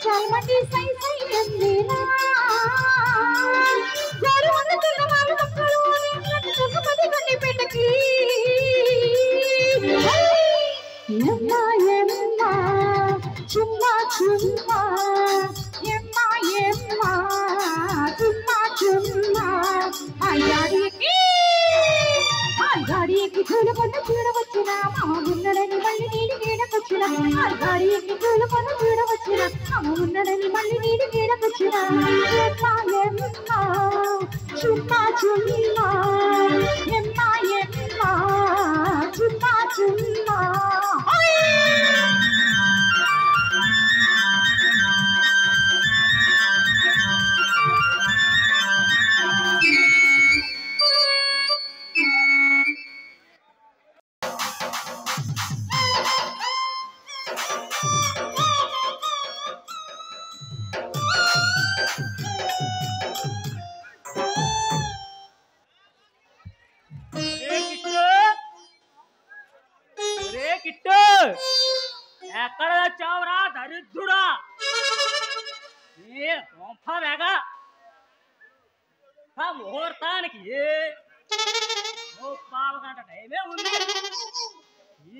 चल बड़ी सही सही अंधेरा यार मन तुम मालूम करो तुम बड़ी गंदी पेटकी यम्मा यम्मा चुम्मा चुम्मा यम्मा यम्मा चुम्मा चुम्मा आयारी की గాడికి కూలుకొన్న చూడవచ్చిన మామగున్నడని మళ్ళీ నేను గీడకొచ్చిన వచ్చిన ఆ గాడి ఎక్కి పూల పన్ను చూడవచ్చిన అమ్మ ఉన్నదని మళ్ళీ నీటి నీడకొచ్చిన చుమ్మా చుమ్మా ఎమ్మా ఎమ్మా చుమ్మా చుమ్మా ఎక్కడ వచ్చావురా దరిద్రుడా వేగా ముహూర్తానికి పావు గంట టైమే ఉంది.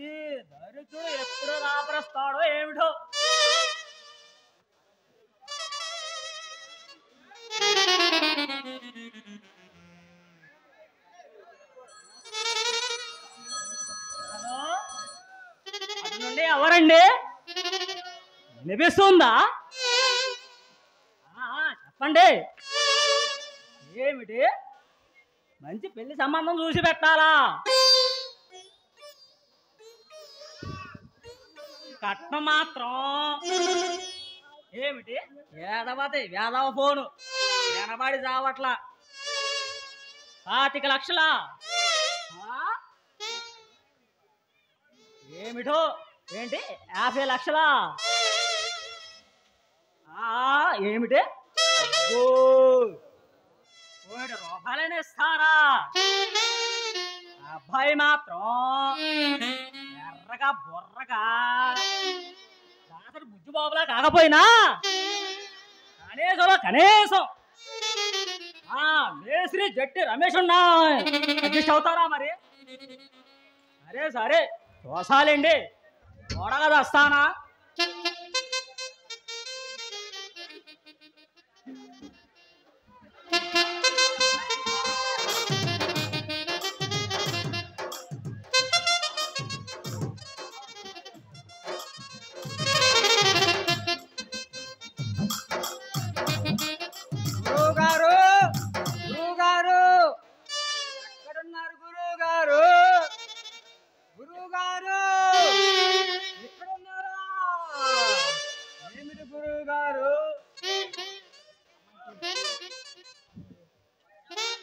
ఈ దరిద్రుడు ఎప్పుడు రాపరస్తాడో ఏమిటో. అటు నుండి ఎవరండి? వినిపిస్తుందా? చెప్పండి. ఏమిటి? మంచి పెళ్లి సంబంధం చూసి పెట్టాలా? కట్నం మాత్రం ఏమిటి? వేదవ ఫోను ఎనబడి చావట్లా. 25 లక్షలా? ఏమిటో ఏంటి 50 లక్షలా? ఏమిటి? 1 రూపాయలనే ఇస్తారా? అబ్బాయి మాత్రం ఎర్రగా బుర్రగా బుజ్జు బాబులా కాకపోయినా కనీసం మేశ్రీ జట్టి రమేష్ ఉన్నా అడ్జస్ట్ అవుతారా మరి? సరే దోసాలండి చూడగా వస్తానా?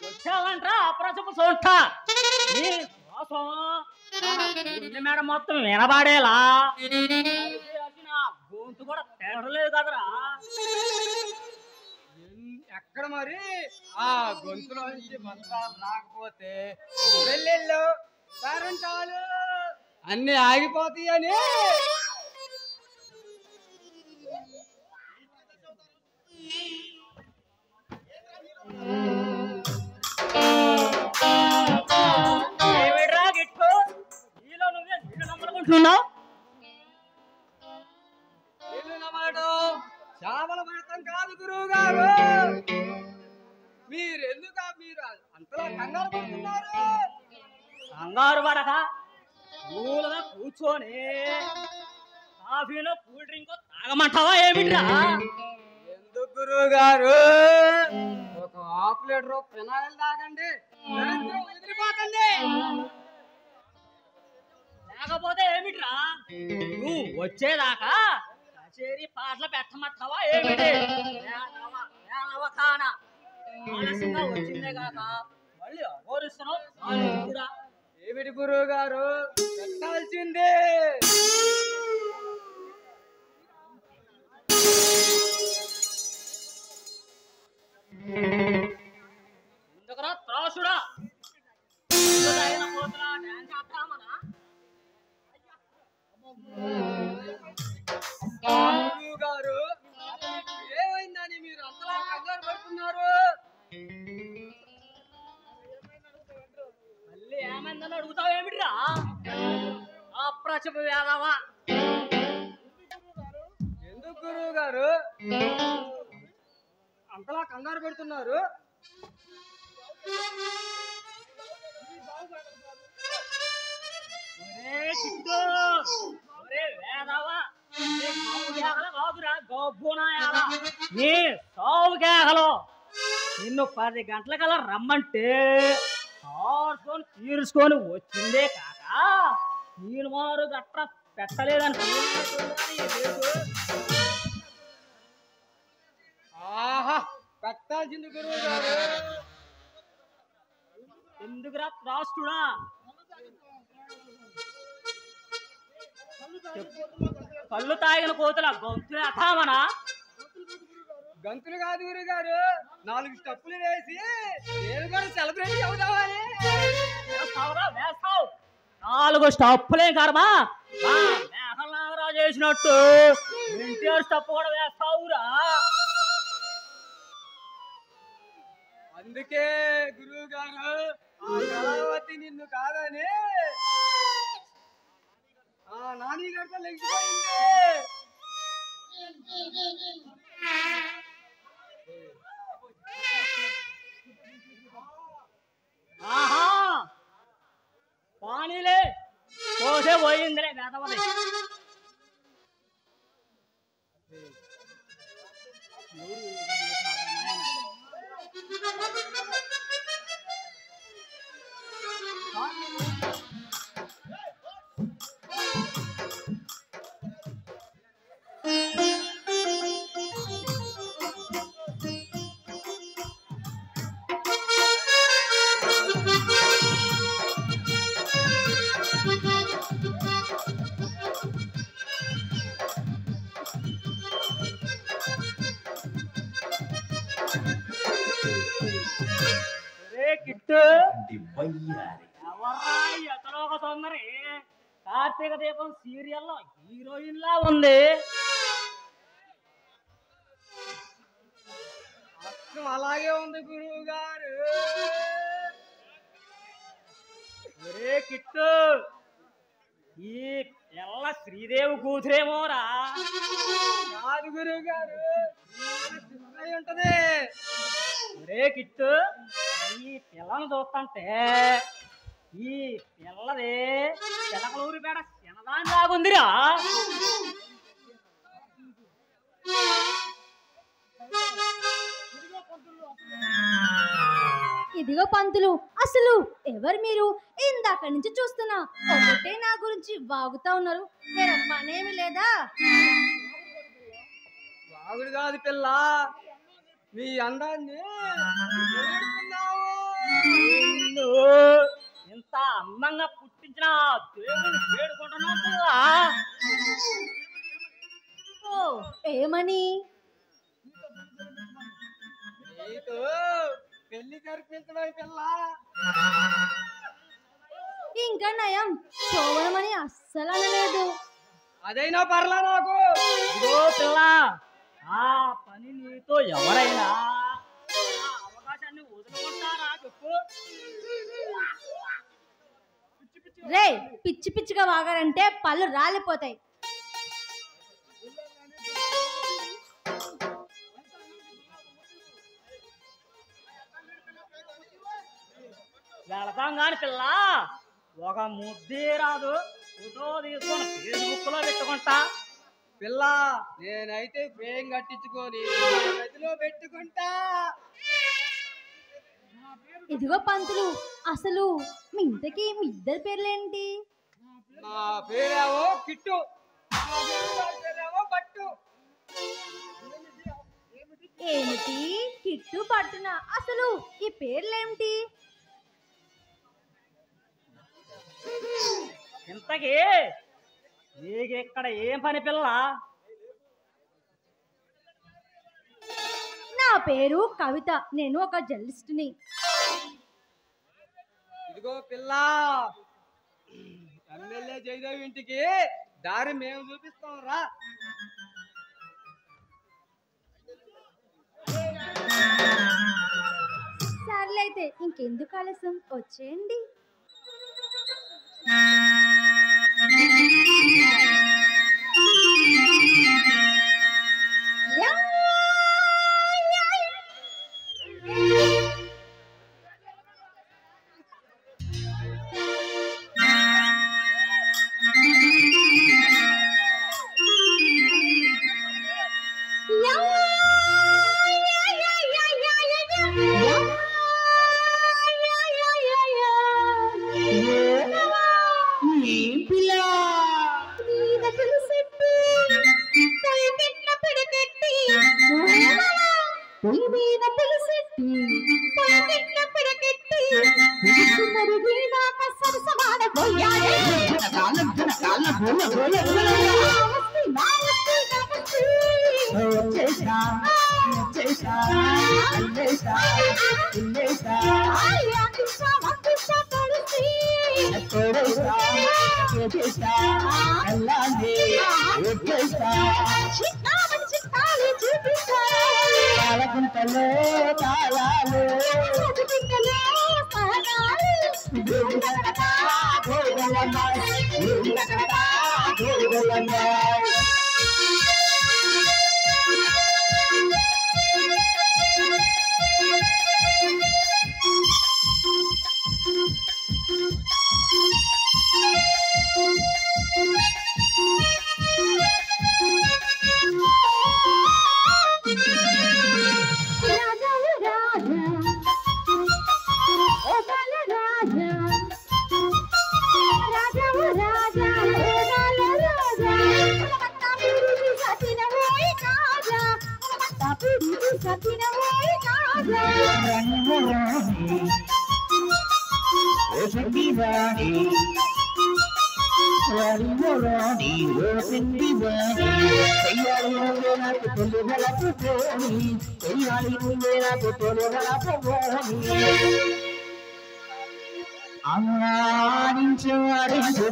వచ్చావంట్రా అప్రసపు సోంట నీ కోసం మేడం మొత్తం వినబాడేలా గొంతు కూడా తెగలేదు కదరా. ఎక్కడ మరి ఆ గొంతులో నుంచి మంత్రాలు రాకపోతే పెళ్ళిళ్ళు పేరంటాలు అన్ని ఆగిపోతాయని ఏమిడ్రా గిట్టు నీలో నువ్వే నీళ్ళు నమ్మనుకుంటున్నావు? నీళ్ళు నమ్మడం చావల పడతాం కాదు గురువు గారు. మీరు అంతలా కంగారు పడుతున్నారు? కంగారు పడక కూలుగా కూర్చొని కాఫీలో కూల్ డ్రింక్ తాగమంటావా ఏమిట్రా? ఎందుకు గురువు గారు? ఒక హాఫ్ లీటర్ ఫినాయిల్ తాగండి, ఎదిరిపోకండి. లేకపోతే ఏమిట్రా నువ్వు వచ్చేదాకా కచేరీ పాటలు పెట్టమంటావా ఏమిటి? ఆలస్యంగా వచ్చిందే కాక మళ్ళీ అఘోరిస్తున్నావు కూడా. ఏమిటి గురువు గారు పెట్టాల్సిందే? ఎందుకురా త్రాసుడా డాన్స్ ఆడతామనా? గురువు గారు ఏమైందని మీరు అంతలా కంగారు పడుతున్నారు? మళ్ళీ ఏమైందని అడుగుతావు ఏమిట్రా? అప్రచపు వేదవా. ఎందుకు గురువు గారు అంతలా కంగారు పెడుతున్నారు? నీ సావు కేకలు నిన్ను 10 గంటలకల్లా రమ్మంటే ఆడుకొని తీర్చుకొని వచ్చిందే కాక నేను మారు గట్రా పెట్టలేదని ఆహా పెట్టాల్సింది గురువు గారు. ఎందుకురా రాష్ట్రుడా కళ్ళు తాగిన కోతుల గొంతులు అథామనా గంతులు కాదు గురువు గారు, 4 స్టెప్పులు వేసి నేను కూడా సెలబ్రేట్ అవుదామని. 4 స్టప్పులే కర్మా మేఘనాగరావు చేసినట్టు ఎన్టీఆర్ స్టప్ కూడా వేస్తావురా. అందుకే గురువు గారు ఆ కళావతి నిన్ను కాదని ఆ నాని గారితో లెగిసిపోయింది. ఆహా పానీలే పోసే పోయిందిలే వేదవది. ఎక్కడో ఒక తొందరి కార్తీక దీపం సీరియల్లో హీరోయిన్ లా ఉంది. అలాగే ఉంది గురువు గారు. ఒరే కిట్టు ఈ పిల్ల శ్రీదేవి కూతురేమోరా. కాదు గురువు గారు ఉంటది. ఒరే కిట్టు ఈ పిల్లను చూస్తుంటే ఈ పిల్లది చిలకలూరిపేట చిన్నదాని లాగుందిరా. ఇదిగో పంతులు, అసలు ఎవరు మీరు? ఇందాక నుంచి చూస్తున్నా ఒకటే నా గురించి వాగుతా ఉన్నారు. నేను పనేమి లేదా? వాగుడు కాదు పిల్ల, మీ అందాన్ని ఇంత అందంగా పుట్టించిన దేవుని వేడుకుంటున్నా. ఓ ఏమని? పెళ్లి జరిపించడం పిల్ల. ఇంకా నయం శోభనమని అస్సలు అనలేదు. అదైనా పర్లా నాకు. ఇదో పిల్ల ఆ పని నీతో ఎవరైనా అవకాశాన్ని వదులుకుంటారా చెప్పు. రే పిచ్చి పిచ్చిగా వాగారంటే పళ్ళు రాలిపోతాయి. వెళతాం కాని పిల్ల ఒక ముద్దే రాదు. ఫోటో తీసుకొని ఫేస్బుక్ లో పెట్టుకుంటా. పిల్ల నేనైతే ఫ్రేమ్ కట్టించుకొని గదిలో పెట్టుకుంటా. ఇదిగో పంతులు, అసలు మీ ఇంతకీ మీ ఇద్దరి పేర్లేంటి? నా పేరేమో కిట్టు, పేరేమో పట్టు. ఏమిటి కిట్టు పట్టున? అసలు ఈ పేర్లేమిటి? ఇంతకీ నీకిక్కడ ఏం పని పిల్ల? నా పేరు కవిత, నేను ఒక జర్నలిస్టుని. ఇదిగో పిల్ల, ఎమ్మెల్యే జయదేవ్ ఇంటికి దారి మేము చూపిస్తాం రా. సర్లైతే ఇంకెందుకు ఆలస్యం, వచ్చేయండి. తాళగుంటలో తాళాలు ఆడించు ఆడించు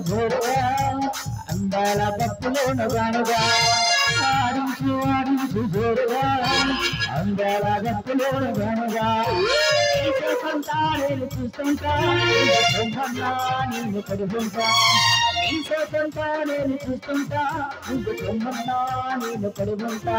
అందాల పప్పులోను గానుగా ఆడించు ఆడించు జోరుగా అందాల పప్పులోను గానుగా నేను చూస్తుంటా నేను పడుకుంటా నీ సొంతా నేను చూస్తుంటా నువ్వు సొమ్మన్నా నేను పడుకుంటా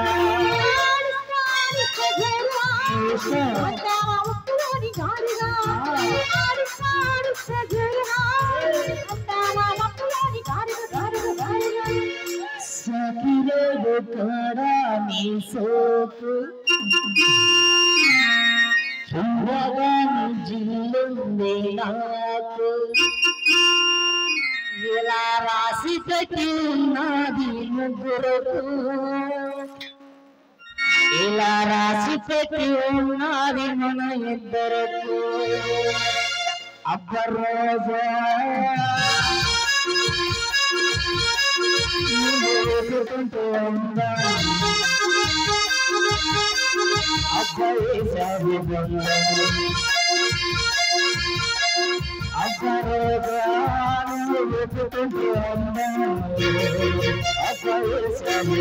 సఖిలో కాడా నీ సోపు చూడగా జిల్లుంది నాకు ఇలా రాసి పెట్టి ఉన్నది ముగ్గురకు ఇలా రాసి పెట్టి ఉన్నది మన ఇద్దరకు అబ్బ రోజా అబ్బాయి సాగు అబ్బరోగాను వెతుకుంటూ అబ్బాయి సాగు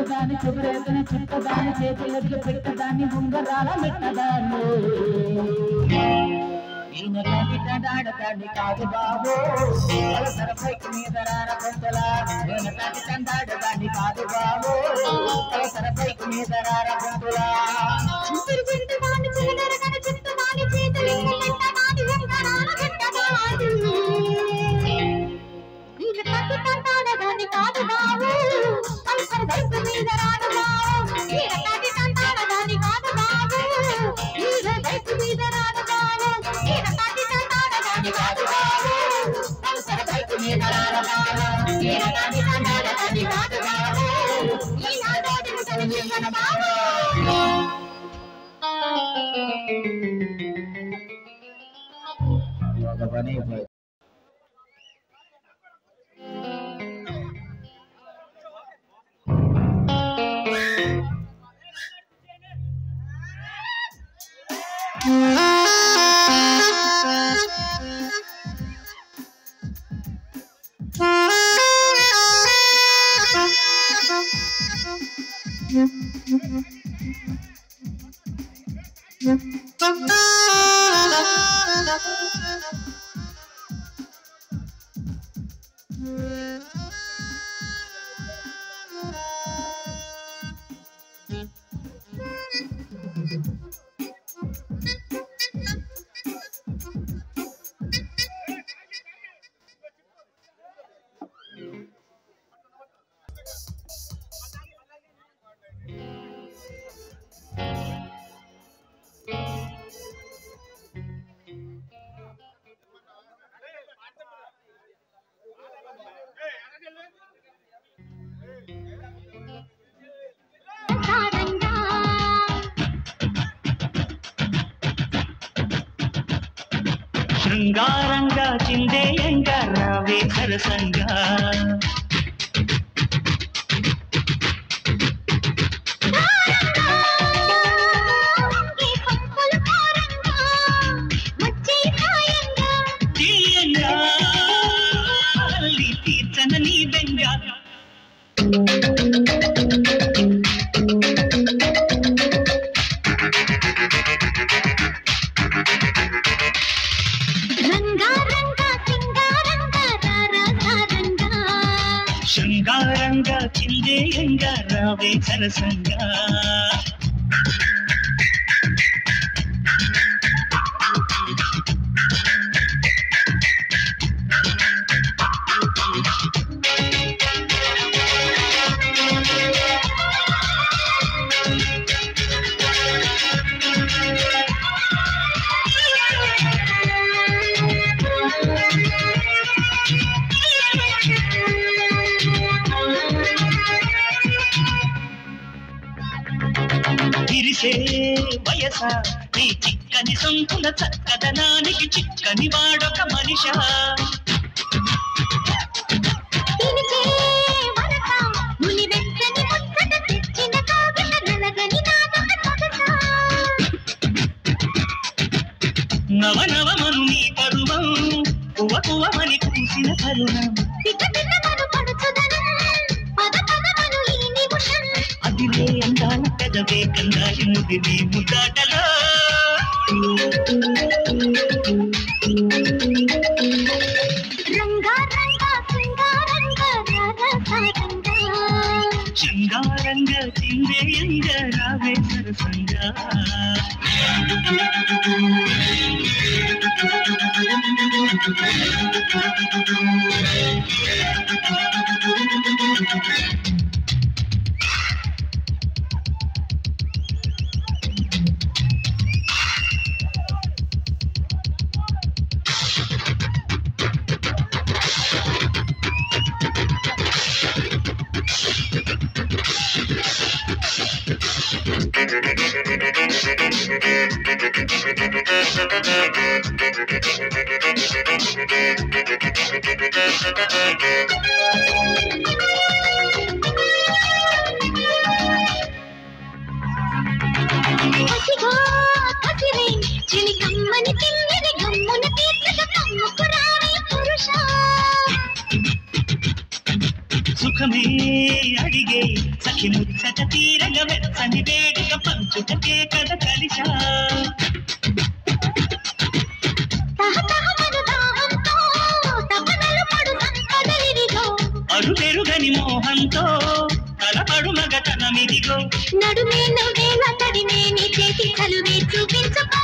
దాని చెబురేతని చుట్టదాని చేతులకి పెట్టదాన్ని ఉంగరాల మెట్టదాన్ని తండాడదాన్ని కాదు బాబు సరపైకి మీద రాన పొందలా తండాడదాన్ని కాదు బాబు సరపైకి మీద రాన పొందలా శృంగారంగా చిందేయంగా రావే సరసంగా తీయంగా తీర్చన నీ బెంగా శృంగారంగా చిందేయంగా రావే సరసంగా తిరిసే వయస నీ చిక్కని సొంతుల చక్కదనానికి చిక్కని వాడొక మనిష నవనవమను నీ పరువం కువకువమని కూసిన తరుణం అదిలే అందాల పెదవే కందాలి ముది నీ ముద్దాటలో శృంగారంగా చిందేయంగా రావే సరసంగా సుఖమే అడిగే సఖి ముచ్చట తీరగ వెచ్చని వేడుక పంచుటకే కథ కలిశా అరుపెరుగని మోహంతో తలపడు మగతనమిదిగో నడుమే నవ్వే నడిమే నీ చేతి చలువే చూపించుకో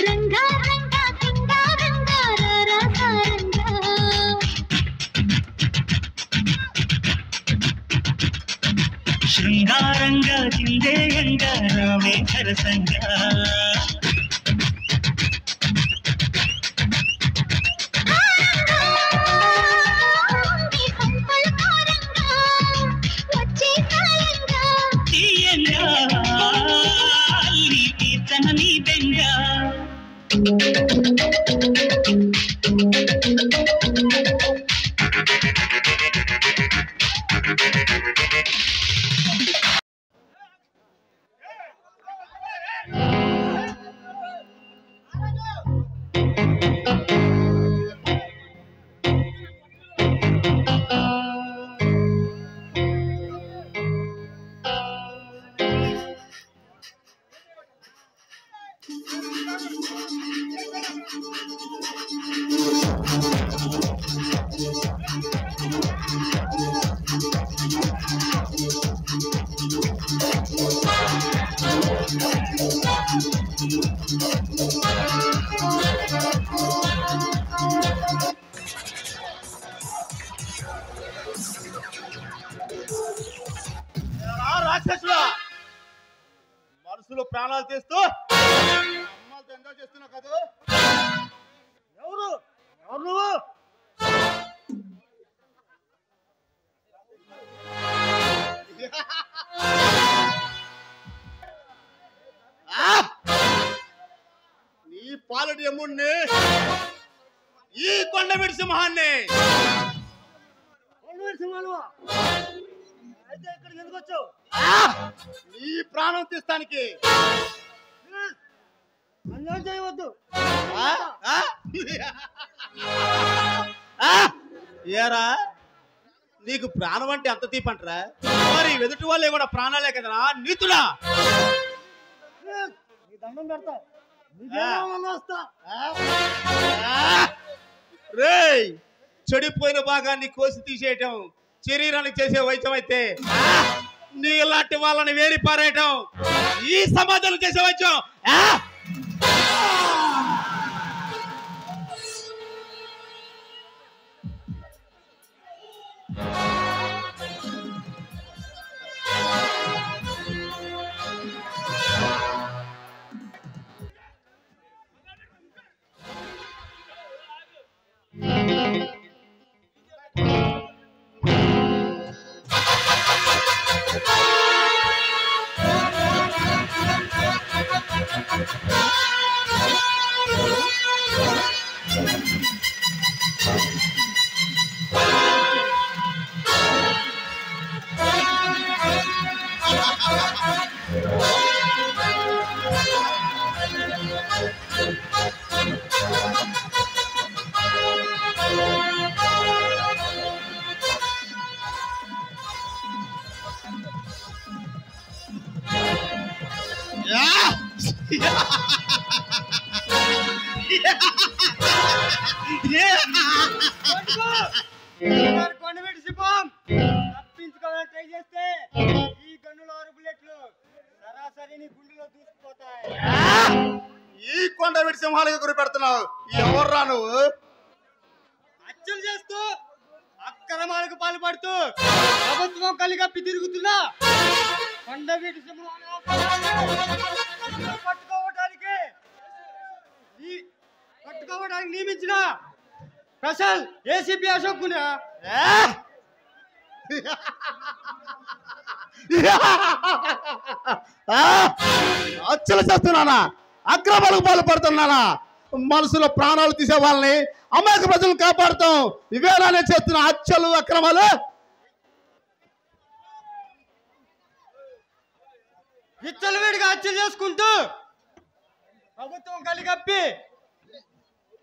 రంగా రంగా రంగా రంగా రంగా శృంగారంగా చిందేయంగా రావే సరసంగా నీ బెంగా రాక్షసులా మనసులో ప్రాణాలు తీస్తూ అమ్మాలతో ఎంజాయ్ చేస్తున్నావు కదా? ఎవరు ఎవరు నువ్వు? నీ పాలటి యముణ్ణి, ఈ కొండవీటి సింహాన్ని. కొండవీటి సింహాలు అయితే ఇక్కడికి ఎందుకు వచ్చావు? నీ ప్రాణం తీస్తానికి. అన్యాయం చేయవద్దు. ఏరా నీకు ప్రాణం అంటే అంత తీపంటరా? మరి ఎదుటి వాళ్ళే కూడా ప్రాణాలే కదరా నీతుడా? దండం పెడతా రేయ్, చెడిపోయిన భాగాన్ని కోసి తీసేయటం శరీరానికి చేసే వైద్యం అయితే నీ ఇలాంటి వాళ్ళని వేరి పారేయటం ఈ సమాజంలో చేసే వైద్యం. కొండవీటి సింహం తప్పించుకోవాలని ట్రై చేస్తే ఈ గన్నులో 6 బుల్లెట్లు సరాసరి నీ గుండెలో దూసుకుపోతాయి. ఈ కొండవీటి సింహాలకు గురి పెడుతున్నావు. ఎవర్రా నువ్వు? హత్యలు చేస్తూ అక్రమాలకు పాల్పడుతూ ప్రభుత్వం కలిగప్పి తిరుగుతున్నా కొండవీటి సింహాన్ని పట్టుకోవడానికి నియమించిన ప్రసల్ ఏసీపీ అశోక్ హత్యలు చేస్తున్నానా, అక్రమాలకు పాల్పడుతున్నానా, మనసులో ప్రాణాలు తీసే వాళ్ళని అమాయక ప్రజలను కాపాడుతాం. ఇవేలానే చేస్తున్న హత్యలు అక్రమాలు. విచ్చలవిడిగా హత్యలు చేసుకుంటూ ప్రభుత్వం కలిగప్పి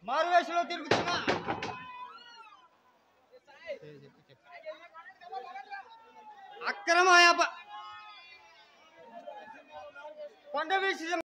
మారువేషంలో తిరుగుతున్నా అక్రమ కొండ